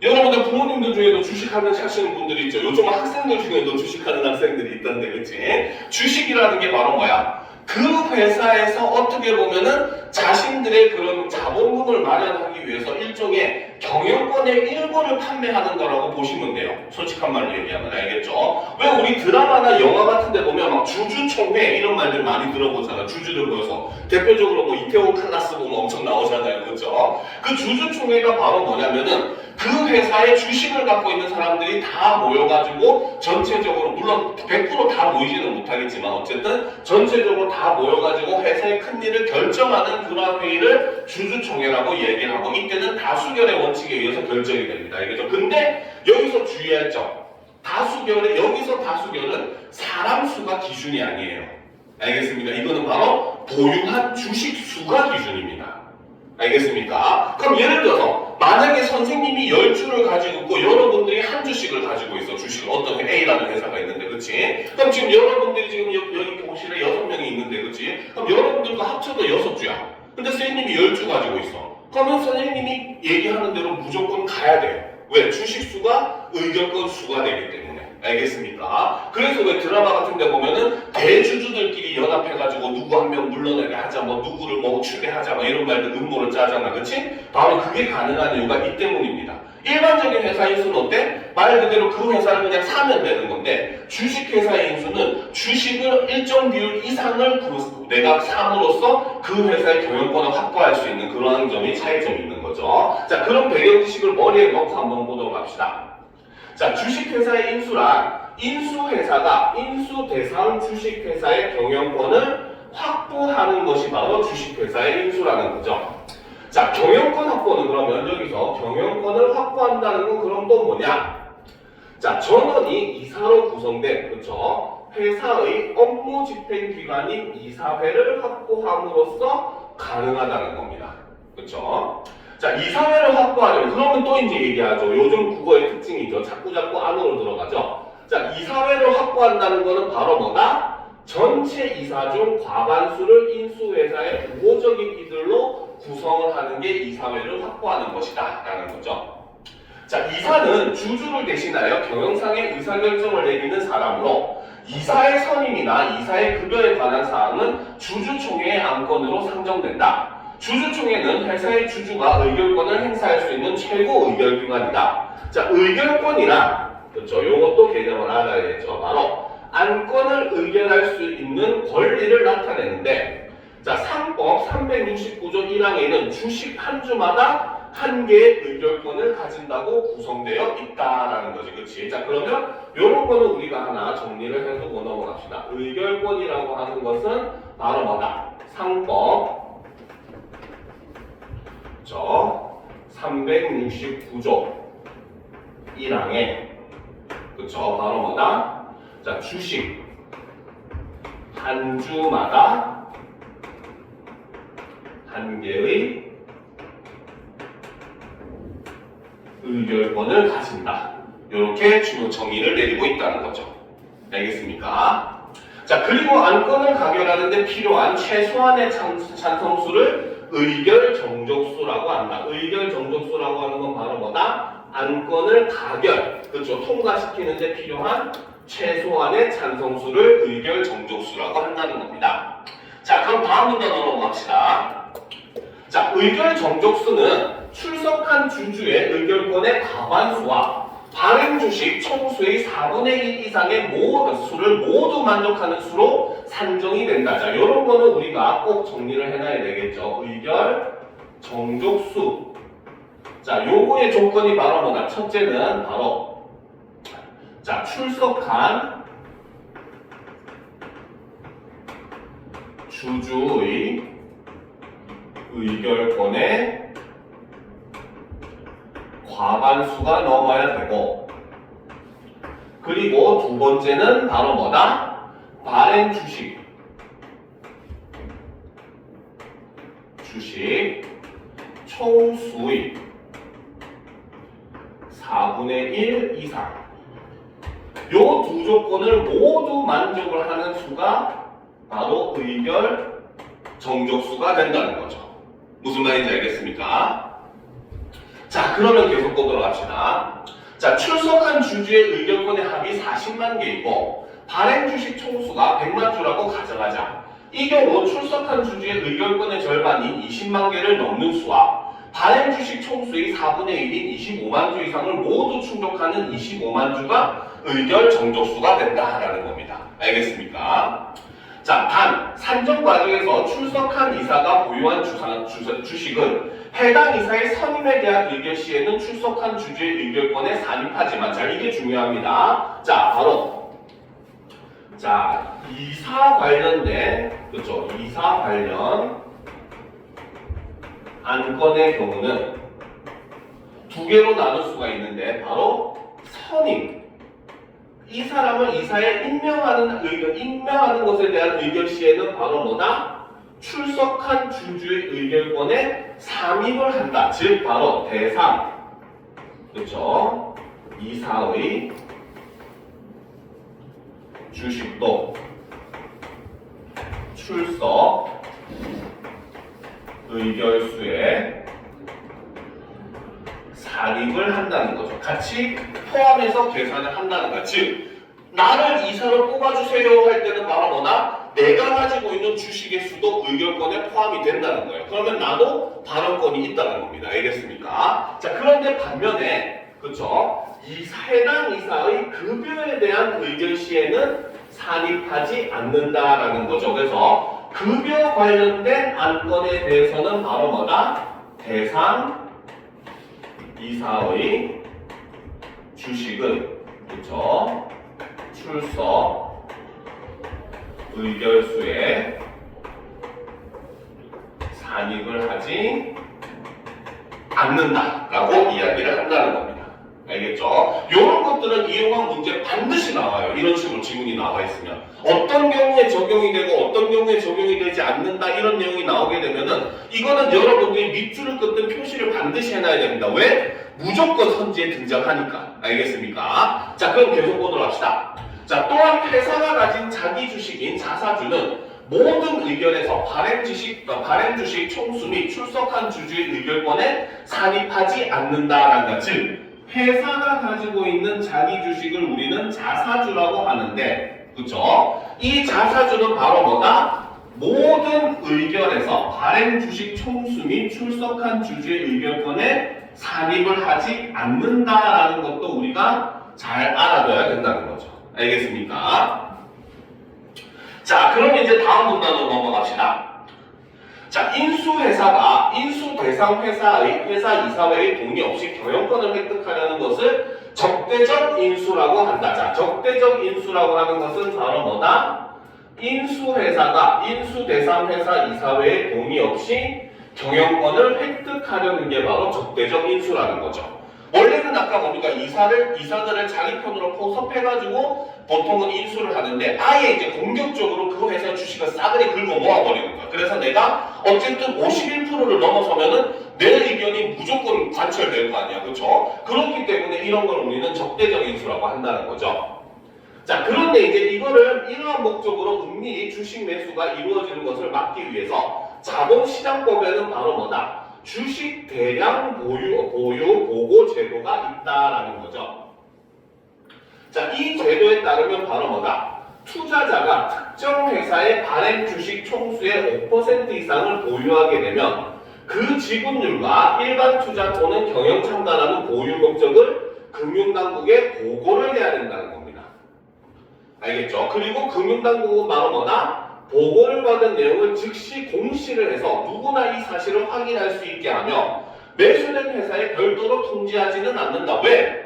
여러분들 부모님들 중에도 주식하시는 분들이 있죠. 요즘 학생들 중에도 주식하는 학생들이 있던데, 그치? 주식이라는 게 바로 뭐야? 그 회사에서 어떻게 보면은 자신들의 그런 자본금을 마련하기 위해서 일종의 경영권의 일부를 판매하는 거라고 보시면 돼요. 솔직한 말로 얘기하면 알겠죠? 왜 우리 드라마나 영화 같은 데 보면 막 주주총회 이런 말들 많이 들어보잖아. 주주를 모여서. 대표적으로 뭐 이태원 클라스 보면 엄청 나오잖아요. 그죠? 그 주주총회가 바로 뭐냐면은 그 회사의 주식을 갖고 있는 사람들이 다 모여가지고 전체적으로, 물론 100% 다 모이지는 못하겠지만 어쨌든 전체적으로 다 모여가지고 회사의 큰 일을 결정하는 그러한 회의를 주주총회라고 얘기를 하고, 이때는 다수결의 원칙에 의해서 결정이 됩니다. 알겠죠? 근데 여기서 주의할 점, 여기서 다수결은 사람 수가 기준이 아니에요. 알겠습니까? 이거는 바로 보유한 주식 수가 기준입니다. 알겠습니까? 그럼 예를 들어서 만약에 선생님이 10주를 가지고 있고 여러분들이 한 주씩을 가지고 있어. 주식을 어떤 A라는 회사가 있는데, 그치? 그럼 지금 여러분들이 지금 여기 교실에 6명이 있는데, 그치? 그럼 여러분들과 합쳐도 6주야. 근데 선생님이 10주 가지고 있어. 그러면 선생님이 얘기하는 대로 무조건 가야 돼요. 왜? 주식수가 의결권 수가 되기 때문에. 알겠습니까? 그래서 왜 드라마 같은 데 보면은 대주주들끼리 연합해가지고 누구 한 명 물러나게 하자, 뭐 누구를 뭐 추대하자, 뭐 이런 말들 음모를 짜잖아. 그치? 바로 그게 가능한 이유가 이 때문입니다. 일반적인 회사 인수는 어때? 말 그대로 그 회사를 그냥 사면 되는 건데 주식회사의 인수는 주식을 일정 비율 이상을 내가 삼으로써 그 회사의 경영권을 확보할 수 있는 그러한 점이 차이점이 있는 거죠. 자, 그런 배경 지식을 머리에 넣고 한번 보도록 합시다. 자, 주식회사의 인수란 인수회사가 인수 대상 주식회사의 경영권을 확보하는 것이 바로 주식회사의 인수라는 거죠. 자, 경영권 확보는 그러면 여기서 경영권을 확보한다는 건 그럼 또 뭐냐? 자, 전원이 이사로 구성된, 그렇죠? 회사의 업무 집행 기관인 이사회를 확보함으로써 가능하다는 겁니다. 그렇죠? 자, 이사회를 확보하려면 그러면 또 이제 얘기하죠. 요즘 국어의 특징이죠. 자꾸 안으로 들어가죠. 자, 이사회를 확보한다는 거는 바로 뭐다? 전체 이사 중 과반수를 인수회사의 우호적인 이들로 구성을 하는 게 이사회를 확보하는 것이다 라는 거죠. 자, 이사는 주주를 대신하여 경영상의 의사결정을 내리는 사람으로 이사의 선임이나 이사의 급여에 관한 사항은 주주총회의 안건으로 상정된다. 주주총회는 회사의 주주가 의결권을 행사할 수 있는 최고 의결기관이다. 자, 의결권이란 그렇죠. 요것도 개념을 알아야겠죠. 바로 안건을 의결할 수 있는 권리를 나타내는데, 자, 상법 369조 1항에는 주식 한 주마다 한 개의 의결권을 가진다고 구성되어 있다라는 거지, 그렇지? 자, 그러면 요런 거는 우리가 하나 정리를 해두고 넘어갑시다. 의결권이라고 하는 것은 바로 뭐다? 상법 369조 1항에 그쵸? 바로 뭐다? 자, 주식 한 주마다 한 개의 의결권을 가진다. 이렇게 주로 정의를 내리고 있다는 거죠. 알겠습니까? 자, 그리고 안건을 가결하는 데 필요한 최소한의 찬성수를 의결 정족수라고 한다. 의결 정족수라고 하는 건 바로 뭐다? 안건을 가결, 그렇죠? 통과시키는 데 필요한 최소한의 찬성수를 의결 정족수라고 한다는 겁니다. 자, 그럼 다음 문단으로 넘어갑시다. 자, 의결 정족수는 출석한 주주의 의결권의 과반수와 발행 주식 총수의 4분의 1 이상의 수를 모두 만족하는 수로 산정이 된다. 자, 이런 거는 우리가 꼭 정리를 해놔야 되겠죠. 의결 정족수. 자, 요거의 조건이 바로 뭐다? 첫째는 바로 자, 출석한 주주의 의결권의 과반수가 넘어야 되고, 그리고 두 번째는 바로 뭐다? 발행 주식 총수의 4분의 1 이상, 요 두 조건을 모두 만족을 하는 수가 바로 의결 정족수가 된다는 거죠. 무슨 말인지 알겠습니까? 자, 그러면 계속 보도록 합시다. 자, 출석한 주주의 의결권의 합이 40만 개이고 발행 주식 총수가 100만 주라고 가정하자. 이 경우 출석한 주주의 의결권의 절반인 20만 개를 넘는 수와 발행 주식 총수의 4분의 1인 25만 주 이상을 모두 충족하는 25만 주가 의결 정족수가 된다라는 겁니다. 알겠습니까? 자, 단 산정 과정에서 출석한 이사가 보유한 주식은 해당 이사의 선임에 대한 의결 시에는 출석한 주주의 의결권에 산입하지만, 자, 이게 중요합니다. 자, 바로 자, 이사 관련된, 그렇죠? 이사 관련 안건의 경우는 두 개로 나눌 수가 있는데, 바로 선임, 이 사람을 이사에 임명하는 것에 대한 의결 시에는 바로 뭐다? 출석한 주주의 의결권에 산입을 한다. 즉 바로 대상, 그렇죠? 이사의 주식도 출석 의결수에 산입을 한다는 거죠. 같이 포함해서 계산을 한다는 거야. 즉 나를 이사로 뽑아주세요 할 때는 바로 뭐다? 내가 가지고 있는 주식의 수도 의결권에 포함이 된다는 거예요. 그러면 나도 발언권이 있다는 겁니다. 알겠습니까? 자, 그런데 반면에 그쵸? 해당 이사의 급여에 대한 의결 시에는 산입하지 않는다라는 거죠. 그래서 급여 관련된 안건에 대해서는 바로 뭐다? 대상 이사의 주식은 그쵸? 출석 의결수에 산입을 하지 않는다라고 이야기를 한다는 겁니다. 알겠죠? 이런 것들은 이용한 문제 반드시 나와요. 이런 식으로 지문이 나와 있으면 어떤 경우에 적용이 되고 어떤 경우에 적용이 되지 않는다 이런 내용이 나오게 되면은 이거는 여러분들이 밑줄을 긋는 표시를 반드시 해놔야 됩니다. 왜? 무조건 선지에 등장하니까. 알겠습니까? 자, 그럼 계속 보도록 합시다. 자, 또한 회사가 가진 자기 주식인 자사주는 모든 의결에서 발행주식 총수 및 출석한 주주의 의결권에 산입하지 않는다라는 것. 즉, 회사가 가지고 있는 자기 주식을 우리는 자사주라고 하는데, 그쵸? 이 자사주는 바로 뭐다? 모든 의결에서 발행주식 총수 및 출석한 주주의 의결권에 산입을 하지 않는다라는 것도 우리가 잘 알아둬야 된다는 거죠. 알겠습니까? 자, 그럼 이제 다음 문단으로 넘어갑시다. 자, 인수회사가 인수대상 회사의 회사 이사회의 동의 없이 경영권을 획득하려는 것을 적대적 인수라고 한다. 자, 적대적 인수라고 하는 것은 바로 뭐다? 인수회사가 인수대상 회사 이사회의 동의 없이 경영권을 획득하려는 게 바로 적대적 인수라는 거죠. 원래는 아까 뭡니까? 이사들을 자기 편으로 포섭해가지고 보통은 인수를 하는데 아예 이제 공격적으로 그 회사의 주식을 싸그리 긁어 모아버리는 거야. 그래서 내가 어쨌든 51%를 넘어서면은 내 의견이 무조건 관철될 거 아니야. 그렇죠? 그렇기 때문에 이런 걸 우리는 적대적 인수라고 한다는 거죠. 자, 그런데 이제 이거를 이러한 목적으로 은밀히 주식 매수가 이루어지는 것을 막기 위해서 자본시장법에는 바로 뭐다? 주식 대량 보유 보고 제도가 있다라는 거죠. 자, 이 제도에 따르면 바로 뭐다? 투자자가 특정 회사의 발행 주식 총수의 5% 이상을 보유하게 되면 그 지분율과 일반 투자 또는 경영 참가라는 보유 목적을 금융당국에 보고를 해야 된다는 겁니다. 알겠죠? 그리고 금융당국은 바로 뭐다? 보고를 받은 내용을 즉시 공시를 해서 누구나 이 사실을 확인할 수 있게 하며 매수된 회사에 별도로 통지하지는 않는다. 왜?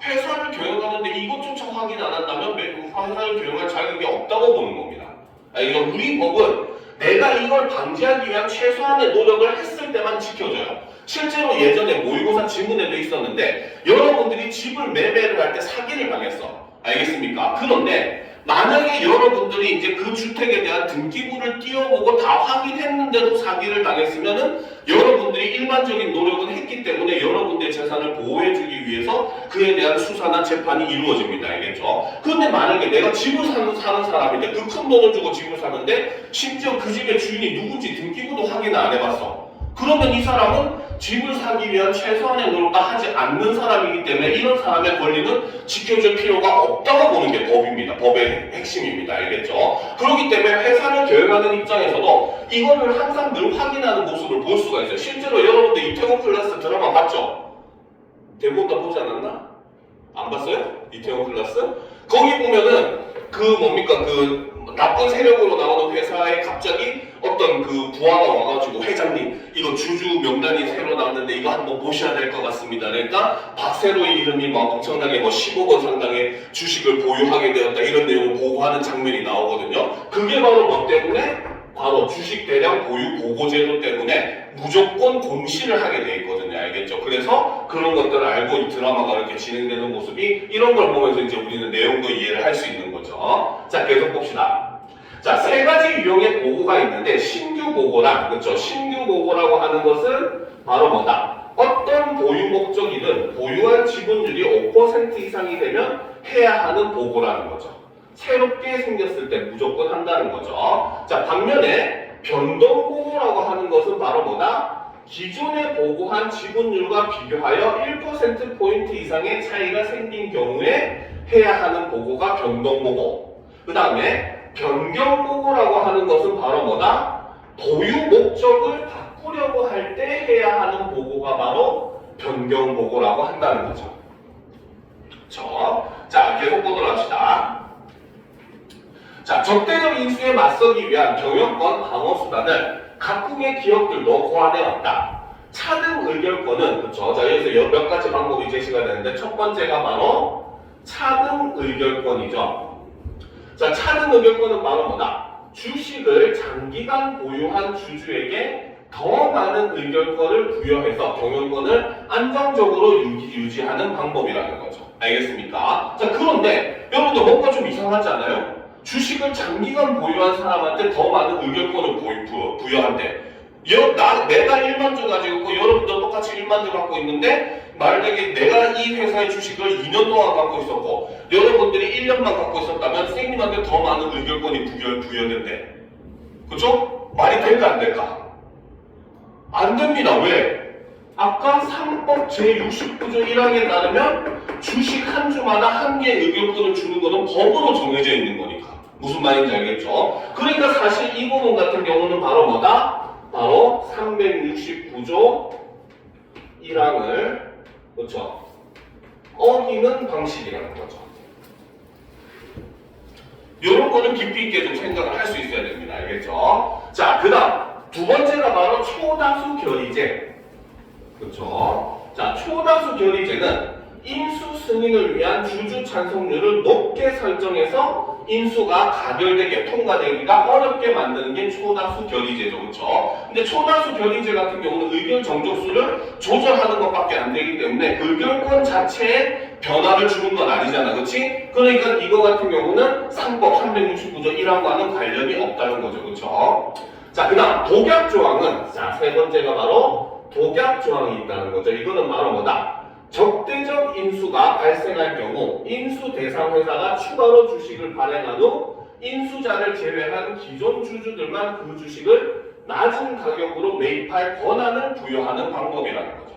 회사를 경영하는데 이것조차 확인 안 한다면 회사를 경영할 자격이 없다고 보는 겁니다. 그러니까 우리 법은 내가 이걸 방지하기 위한 최소한의 노력을 했을 때만 지켜져요. 실제로 예전에 모의고사 지문에도 있었는데 여러분들이 집을 매매를 할 때 사기를 당했어. 알겠습니까? 그런데 만약에 여러분들이 이제 그 주택에 대한 등기부를 띄워보고 다 확인했는데도 사기를 당했으면은 여러분들이 일반적인 노력은 했기 때문에 여러분들의 재산을 보호해주기 위해서 그에 대한 수사나 재판이 이루어집니다. 알겠죠? 그런데 만약에 내가 집을 사는 사람인데 그 큰 돈을 주고 집을 사는데 심지어 그 집의 주인이 누군지 등기부도 확인을 안 해봤어. 그러면 이 사람은 집을 사기 위한 최소한의 노력도 하지 않는 사람이기 때문에 이런 사람의 권리는 지켜줄 필요가 없다고 보는 게 법입니다. 법의 핵심입니다. 알겠죠? 그렇기 때문에 회사를 경영하는 입장에서도 이거를 항상 늘 확인하는 모습을 볼 수가 있어요. 실제로 여러분들 이태원 클라스 드라마 봤죠? 대부분 다 보지 않았나? 안 봤어요? 이태원 클라스? 거기 보면은 그 나쁜 세력으로 나오는 회사에 갑자기 어떤 그 부하가 와가지고 회장님 이거 주주 명단이 새로 나왔는데 이거 한번 보셔야 될 것 같습니다. 그러니까 박세로의 이름이 막 엄청나게 10억 원 상당의 주식을 보유하게 되었다 이런 내용을 보고하는 장면이 나오거든요. 그게 바로 뭐 때문에? 바로 주식 대량 보유 보고 제도 때문에 무조건 공시를 하게 돼 있거든요. 알겠죠? 그래서 그런 것들을 알고 이 드라마가 이렇게 진행되는 모습이 이런 걸 보면서 이제 우리는 내용도 이해를 할 수 있는 거죠. 자, 계속 봅시다. 자, 세 가지 유형의 보고가 있는데 신규 보고란, 그렇죠? 신규 보고라고 하는 것은 바로 뭐다? 어떤 보유 목적이든 보유한 지분율이 5% 이상이 되면 해야 하는 보고라는 거죠. 새롭게 생겼을 때 무조건 한다는 거죠. 자, 반면에 변동보고라고 하는 것은 바로 뭐다? 기존에 보고한 지분율과 비교하여 1%포인트 이상의 차이가 생긴 경우에 해야 하는 보고가 변동보고. 그 다음에 변경보고라고 하는 것은 바로 뭐다? 보유 목적을 바꾸려고 할 때 해야 하는 보고가 바로 변경보고라고 한다는 거죠. 그쵸? 자, 계속 보도록 합시다. 자, 적대적 인수에 맞서기 위한 경영권 방어 수단을 각국의 기업들도 고안해 왔다. 차등 의결권은, 그쵸? 자, 여기서 몇 가지 방법이 제시가 되는데, 첫 번째가 바로 차등 의결권이죠. 자, 차등 의결권은 바로 뭐다? 주식을 장기간 보유한 주주에게 더 많은 의결권을 부여해서 경영권을 안정적으로 유지하는 방법이라는 거죠. 알겠습니까? 자, 그런데 여러분들 뭔가 좀 이상하지 않아요? 주식을 장기간 보유한 사람한테 더 많은 의결권을 부여한대. 내가 1만 주 가지고 있고 여러분도 똑같이 1만 주 갖고 있는데 만약에 내가 이 회사의 주식을 2년 동안 갖고 있었고 여러분들이 1년만 갖고 있었다면 선생님한테 더 많은 의결권이 부여된대. 그쵸? 말이 될까 안 될까? 안 됩니다. 왜? 아까 3법 제69조 1항에 따르면 주식 한 주마다 한 개의 의결권을 주는 것은 법으로 정해져 있는 거니까. 무슨 말인지 알겠죠? 그러니까 사실 이 부분 같은 경우는 바로 뭐다? 바로 369조 1항을 그렇죠? 어기는 방식이라는 거죠. 이런 거는 깊이 있게 좀 생각을 할 수 있어야 됩니다. 알겠죠? 자, 그 다음 두 번째가 바로 초다수 결의제. 그렇죠? 자, 초다수 결의제는 인수 승인을 위한 주주 찬성률을 높게 설정해서 인수가 가결되게 통과되기가 어렵게 만드는 게 초다수 결의제죠. 그렇죠? 근데 초다수 결의제 같은 경우는 의결 정족수를 조절하는 것밖에 안 되기 때문에 의결권 자체에 변화를 주는 건 아니잖아. 그렇지? 그러니까 이거 같은 경우는 3법 369조 1항과는 관련이 없다는 거죠. 그렇죠? 자, 그 다음 독약조항은 자, 세 번째가 바로 독약조항이 있다는 거죠. 이거는 바로 뭐다? 적대적 인수가 발생할 경우 인수 대상 회사가 추가로 주식을 발행한 후 인수자를 제외한 기존 주주들만 그 주식을 낮은 가격으로 매입할 권한을 부여하는 방법이라는 거죠.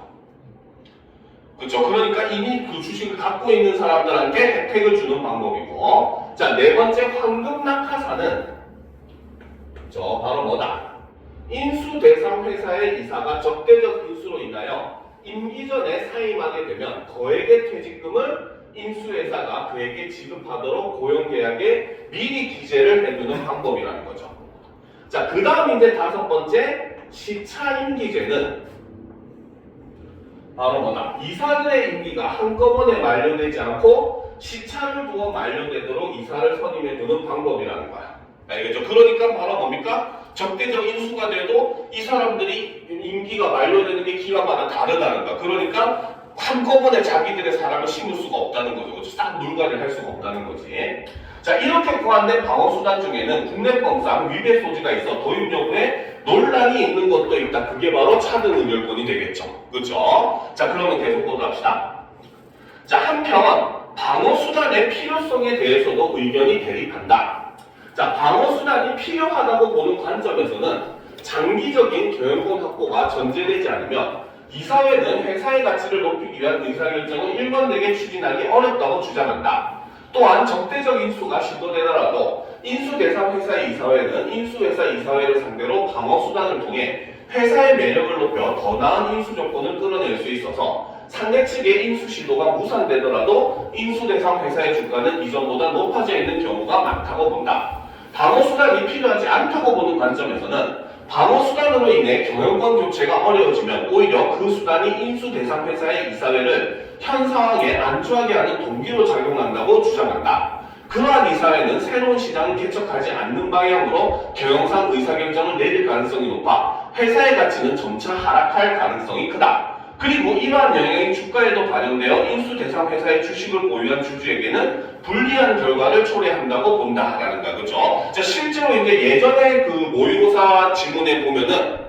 그렇죠? 그러니까 이미 그 주식을 갖고 있는 사람들한테 혜택을 주는 방법이고, 자, 네 번째 황금 낙하산은 바로 뭐다? 인수 대상 회사의 이사가 적대적 인수로 인하여 임기 전에 사임하게 되면 거액의 퇴직금을 인수회사가 그에게 지급하도록 고용계약에 미리 기재를 해두는 방법이라는 거죠. 자, 그 다음 이제 다섯 번째 시차임기제는 바로 뭐다? 이사들의 임기가 한꺼번에 만료되지 않고 시차를 두어 만료되도록 이사를 선임해두는 방법이라는 거야. 알겠죠? 그러니까 바로 뭡니까? 적대적 인수가 돼도 이 사람들이 임기가 만료되는 게 기간마다 다르다는 거야. 그러니까 한꺼번에 자기들의 사람을 심을 수가 없다는 거죠. 그렇죠? 싹 물갈이를 할 수가 없다는 거지. 자, 이렇게 구한된 방어수단 중에는 국내법상 위배 소지가 있어 도입 여부에 논란이 있는 것도 있다. 그게 바로 차등 의결권이 되겠죠. 그렇죠? 자, 그러면 계속 보도록 합시다. 자, 한편 방어수단의 필요성에 대해서도 의견이 대립한다. 자, 방어수단이 필요하다고 보는 관점에서는 장기적인 경영권 확보가 전제되지 않으면 이사회는 회사의 가치를 높이기 위한 의사결정을 일관되게 추진하기 어렵다고 주장한다. 또한 적대적 인수가 시도되더라도 인수 대상 회사의 이사회는 인수회사 이사회를 상대로 방어수단을 통해 회사의 매력을 높여 더 나은 인수 조건을 끌어낼 수 있어서 상대 측의 인수 시도가 무산되더라도 인수 대상 회사의 주가는 이전보다 높아져 있는 경우가 많다고 본다. 방어수단이 필요하지 않다고 보는 관점에서는 방어수단으로 인해 경영권 교체가 어려워지면 오히려 그 수단이 인수 대상 회사의 이사회를 현 상황에 안주하게 하는 동기로 작용한다고 주장한다. 그러한 이사회는 새로운 시장을 개척하지 않는 방향으로 경영상 의사결정을 내릴 가능성이 높아 회사의 가치는 점차 하락할 가능성이 크다. 그리고 이러한 영향이 주가에도 반영되어 인수 대상 회사의 주식을 보유한 주주에게는 불리한 결과를 초래한다고 본다라는 거야. 그죠? 자, 실제로 이제 예전에 그 모의고사 지문에 보면은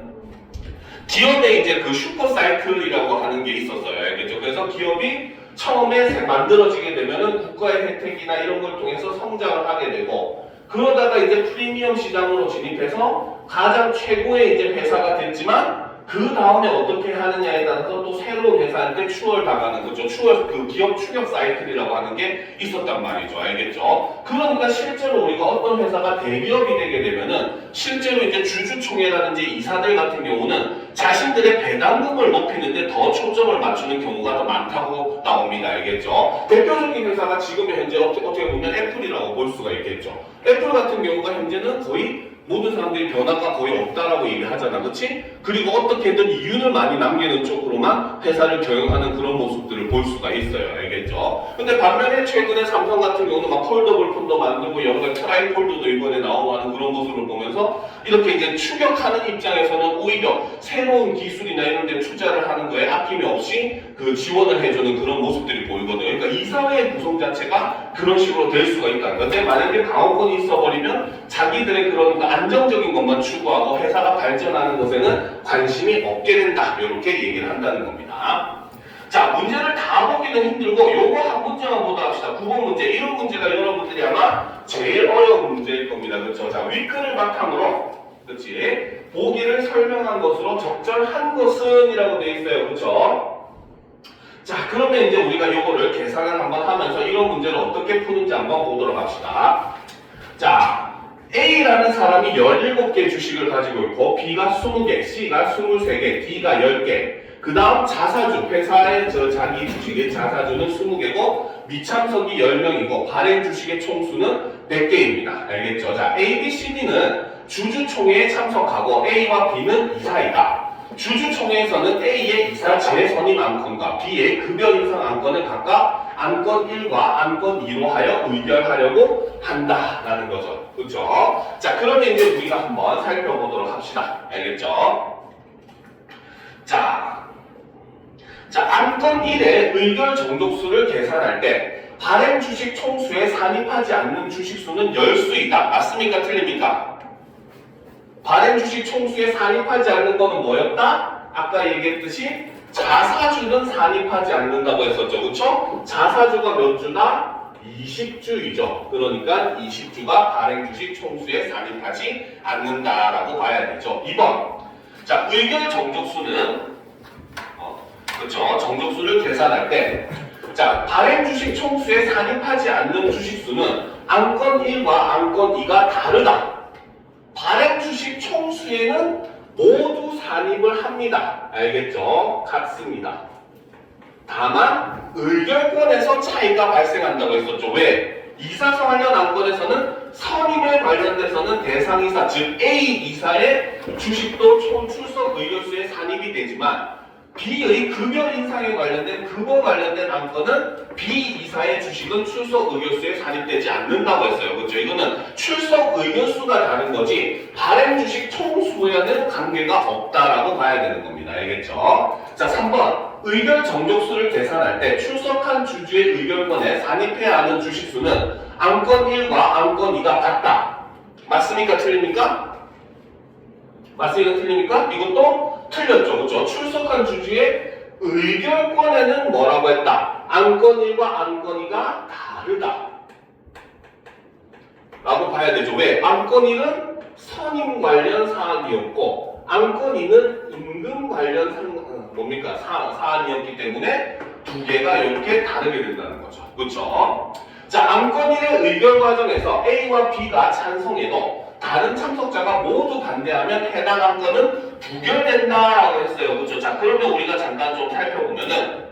기업의 이제 그 슈퍼사이클이라고 하는 게 있었어요. 알겠죠? 그래서 기업이 처음에 만들어지게 되면은 국가의 혜택이나 이런 걸 통해서 성장을 하게 되고, 그러다가 이제 프리미엄 시장으로 진입해서 가장 최고의 이제 회사가 됐지만 그 다음에 어떻게 하느냐에 따라서 또 새로운 회사한테 추월당하는 거죠. 그 기업 추격 사이클이라고 하는 게 있었단 말이죠. 알겠죠? 그러니까 실제로 우리가 어떤 회사가 대기업이 되게 되면은 실제로 이제 주주총회라든지 이사들 같은 경우는 자신들의 배당금을 높이는데 더 초점을 맞추는 경우가 더 많다고 나옵니다. 알겠죠? 대표적인 회사가 지금 현재 어떻게 보면 애플이라고 볼 수가 있겠죠. 애플 같은 경우가 현재는 거의 모든 사람들이 변화가 거의 없다라고 얘기하잖아, 그렇지? 그리고 어떻게든 이윤을 많이 남기는 쪽으로만 회사를 경영하는 그런 모습들을 볼 수가 있어요, 알겠죠? 근데 반면에 최근에 삼성 같은 경우는 막 폴더블 폰도 만들고 여러 가지 트라이폴더도 이번에 나오고 하는 그런 모습을 보면서 이렇게 이제 추격하는 입장에서는 오히려 새로운 기술이나 이런 데 투자를 하는 거에 아낌이 없이 그 지원을 해주는 그런 모습들이 보이거든요. 그러니까 이 사회의 구성 자체가 그런 식으로 될 수가 있다는 건데, 만약에 강화권이 있어버리면 자기들의 그런 안정적인 것만 추구하고 회사가 발전하는 것에는 관심이 없게 된다, 이렇게 얘기를 한다는 겁니다. 자, 문제를 다 보기는 힘들고 요거 한 문제만 보다 합시다. 9번 문제. 이런 문제가 여러분들이 아마 제일 어려운 문제일 겁니다. 그렇죠? 자, 윗글을 바탕으로, 그렇지? 보기를 설명한 것으로 적절한 것은 이라고 되어 있어요. 그렇죠? 자, 그러면 이제 우리가 요거를 계산을 한번 하면서 이런 문제를 어떻게 푸는지 한번 보도록 합시다. 자, A라는 사람이 17개 주식을 가지고 있고 B가 20개, C가 23개, D가 10개. 그 다음 자사주, 회사의 자기 주식의 자사주는 20개고 미참석이 10명이고 발행 주식의 총수는 4개입니다. 알겠죠? 자, A, B, C, D는 주주총회에 참석하고 A와 B는 이사이다. 주주총회에서는 A의 이사 재선임 안건과 B의 급여 인상 안건을 각각 안건 1과 안건 2로 하여 의결하려고 한다라는 거죠. 그렇죠? 자, 그러면 이제 우리가 한번 살펴보도록 합시다. 알겠죠? 자, 안건 1의 의결 정족수를 계산할 때 발행 주식 총수에 산입하지 않는 주식수는 10수이다. 맞습니까? 틀립니까? 발행 주식 총수에 산입하지 않는 거는 뭐였다? 아까 얘기했듯이 자사주는 산입하지 않는다고 했었죠. 그렇죠? 자사주가 몇 주다? 20주이죠. 그러니까 20주가 발행 주식 총수에 산입하지 않는다라고 봐야 되죠. 2번. 자, 의결 정족수는 그렇죠. 정족수를 계산할 때 자, 발행 주식 총수에 산입하지 않는 주식수는 안건 1과 안건 2가 다르다. 발행 주식 총수에는 모두 산입을 합니다. 알겠죠? 같습니다. 다만 의결권에서 차이가 발생한다고 했었죠. 왜? 이사서 관련 안건에서는 선임에 관련돼서는 대상이사, 즉 A 이사의 주식도 총 출석 의결수에 산입이 되지만 B의 급여 인상에 관련된 급여 관련된 안건은 B 이사의 주식은 출석 의결수에 산입되지 않는다고 했어요. 그렇죠? 이거는 출석 의결수가 다른 거지 발행 주식 총수에는 관계가 없다라고 봐야 되는 겁니다. 알겠죠? 자, 3번. 의결 정족수를 계산할 때 출석한 주주의 의결권에 산입해야 하는 주식수는 안건 1과 안건 2가 같다. 맞습니까? 틀립니까? 맞습니까? 틀립니까? 이것도 틀렸죠. 그렇죠? 출석한 주주의 의결권에는 뭐라고 했다? 안건 1과 안건 2가 다르다. 라고 봐야 되죠. 왜? 안건 1은 선임 관련 사안이었고 안건 2는 임금 관련 사안이었기 때문에 두 개가 이렇게 다르게 된다는 거죠. 그렇죠? 자, 안건 1의 의결 과정에서 A와 B가 찬성해도 다른 참석자가 모두 반대하면 해당 안건은 부결된다라고 했어요. 그렇죠? 자, 그러면 우리가 잠깐 좀 살펴보면은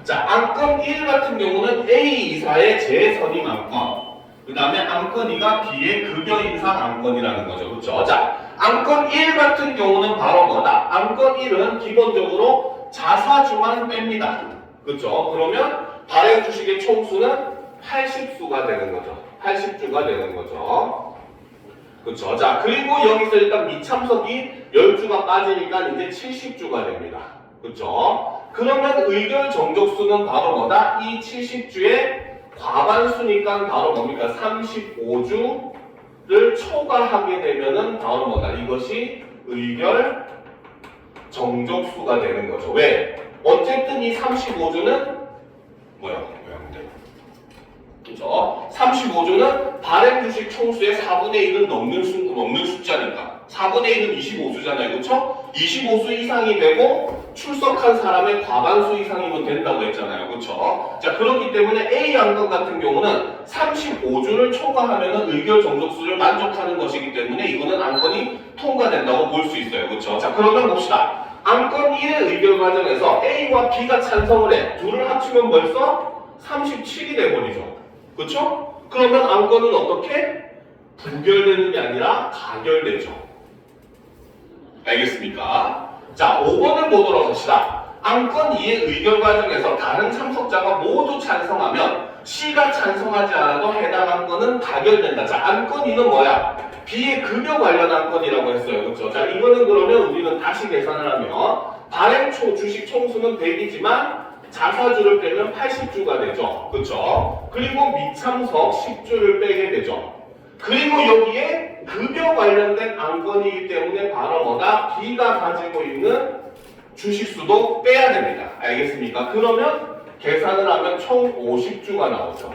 안건 1 같은 경우는 A 이사의 재선임 안건, 그 다음에 안건 2가 B의 급여 인상 안건이라는 거죠. 그렇죠? 자, 안건 1 같은 경우는 바로 뭐다? 안건 1은 기본적으로 자사주만 뺍니다. 그렇죠? 그러면 발행 주식의 총수는 80수가 되는 거죠. 80주가 되는 거죠. 그렇죠? 자, 그리고 여기서 일단 미참석이 10주가 빠지니까 이제 70주가 됩니다. 그렇죠? 그러면 의결 정족수는 바로 뭐다? 이 70주의 과반수니까 바로 뭡니까? 35주를 초과하게 되면은 바로 뭐다? 이것이 의결 정족수가 되는 거죠. 왜? 어쨌든 이 35주는 그렇죠? 35주는 발행 주식 총수의 4분의 1은 넘는 숫자니까. 4분의 1은 25수잖아요. 그쵸? 25수 이상이 되고 출석한 사람의 과반수 이상이면 된다고 했잖아요. 그쵸? 자, 그렇기 때문에 A 안건 같은 경우는 35주를 초과하면 의결 정족수를 만족하는 것이기 때문에 이거는 안건이 통과된다고 볼 수 있어요. 그쵸? 자, 그러면 봅시다. 안건 1의 의결 과정에서 A와 B가 찬성을 해. 둘을 합치면 벌써 37이 돼버리죠. 그쵸? 그러면 안건은 어떻게? 부결되는 게 아니라 가결되죠. 알겠습니까? 자, 5번을 보도록 합시다. 안건 2의 의결 과정에서 다른 참석자가 모두 찬성하면 C가 찬성하지 않아도 해당 안건은 가결된다. 자, 안건 2는 뭐야? B의 급여 관련 안건이라고 했어요. 그렇죠? 자, 이거는 그러면 우리는 다시 계산을 하면 발행 주식 총수는 100이지만 자사주를 빼면 80주가 되죠. 그렇죠? 그리고 미참석 10주를 빼게 되죠. 그리고 여기에 급여 관련된 안건이기 때문에 바로 뭐다? B가 가지고 있는 주식수도 빼야 됩니다. 알겠습니까? 그러면 계산을 하면 총 50주가 나오죠.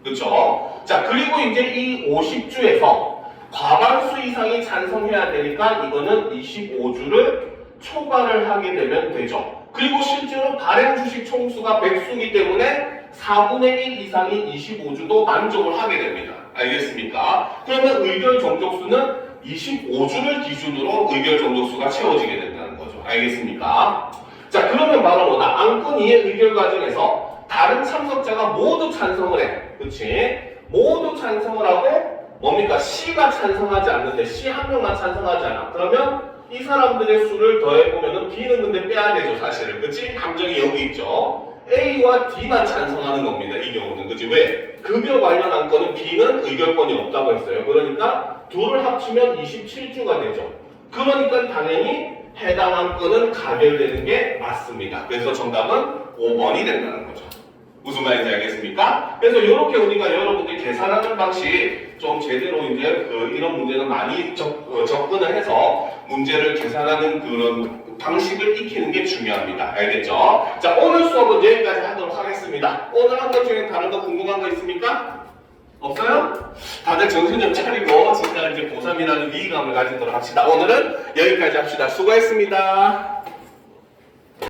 그렇죠? 자, 그리고 이제 이 50주에서 과반수 이상이 찬성해야 되니까 이거는 25주를 초과를 하게 되면 되죠. 그리고 실제로 발행 주식 총수가 100수이기 때문에 4분의 1 이상인 25주도 만족을 하게 됩니다. 알겠습니까? 그러면 의결 정족수는 25주를 기준으로 의결 정족수가 채워지게 된다는 거죠. 알겠습니까? 자, 그러면 바로 뭐다? 안건 2의 의결 과정에서 다른 참석자가 모두 찬성을 해. 그치? 모두 찬성을 하고 뭡니까? C가 찬성하지 않는데 C 한 명만 찬성하지 않아. 그러면 이 사람들의 수를 더해보면은 B는 근데 빼야 되죠, 사실은. 그치? 함정이 여기 있죠. A와 D만 찬성하는 겁니다, 이 경우는. 그치? 왜? 급여 관련 안건은 B는 의결권이 없다고 했어요. 그러니까 둘을 합치면 27주가 되죠. 그러니까 당연히 해당 안건은 가결되는 게 맞습니다. 그래서 정답은 5번이 된다는 거죠. 무슨 말인지 알겠습니까? 그래서 이렇게 우리가 여러분들이 계산하는 방식 좀 제대로 이제 이런 문제는 많이 접근을 해서 문제를 계산하는 그런 방식을 익히는 게 중요합니다. 알겠죠? 자, 오늘 수업은 여기까지 하도록 하겠습니다. 오늘 한 것 중에 다른 거 궁금한 거 있습니까? 없어요? 다들 정신 좀 차리고 진짜 이제 고3이라는 위기감을 가지도록 합시다. 오늘은 여기까지 합시다. 수고했습니다.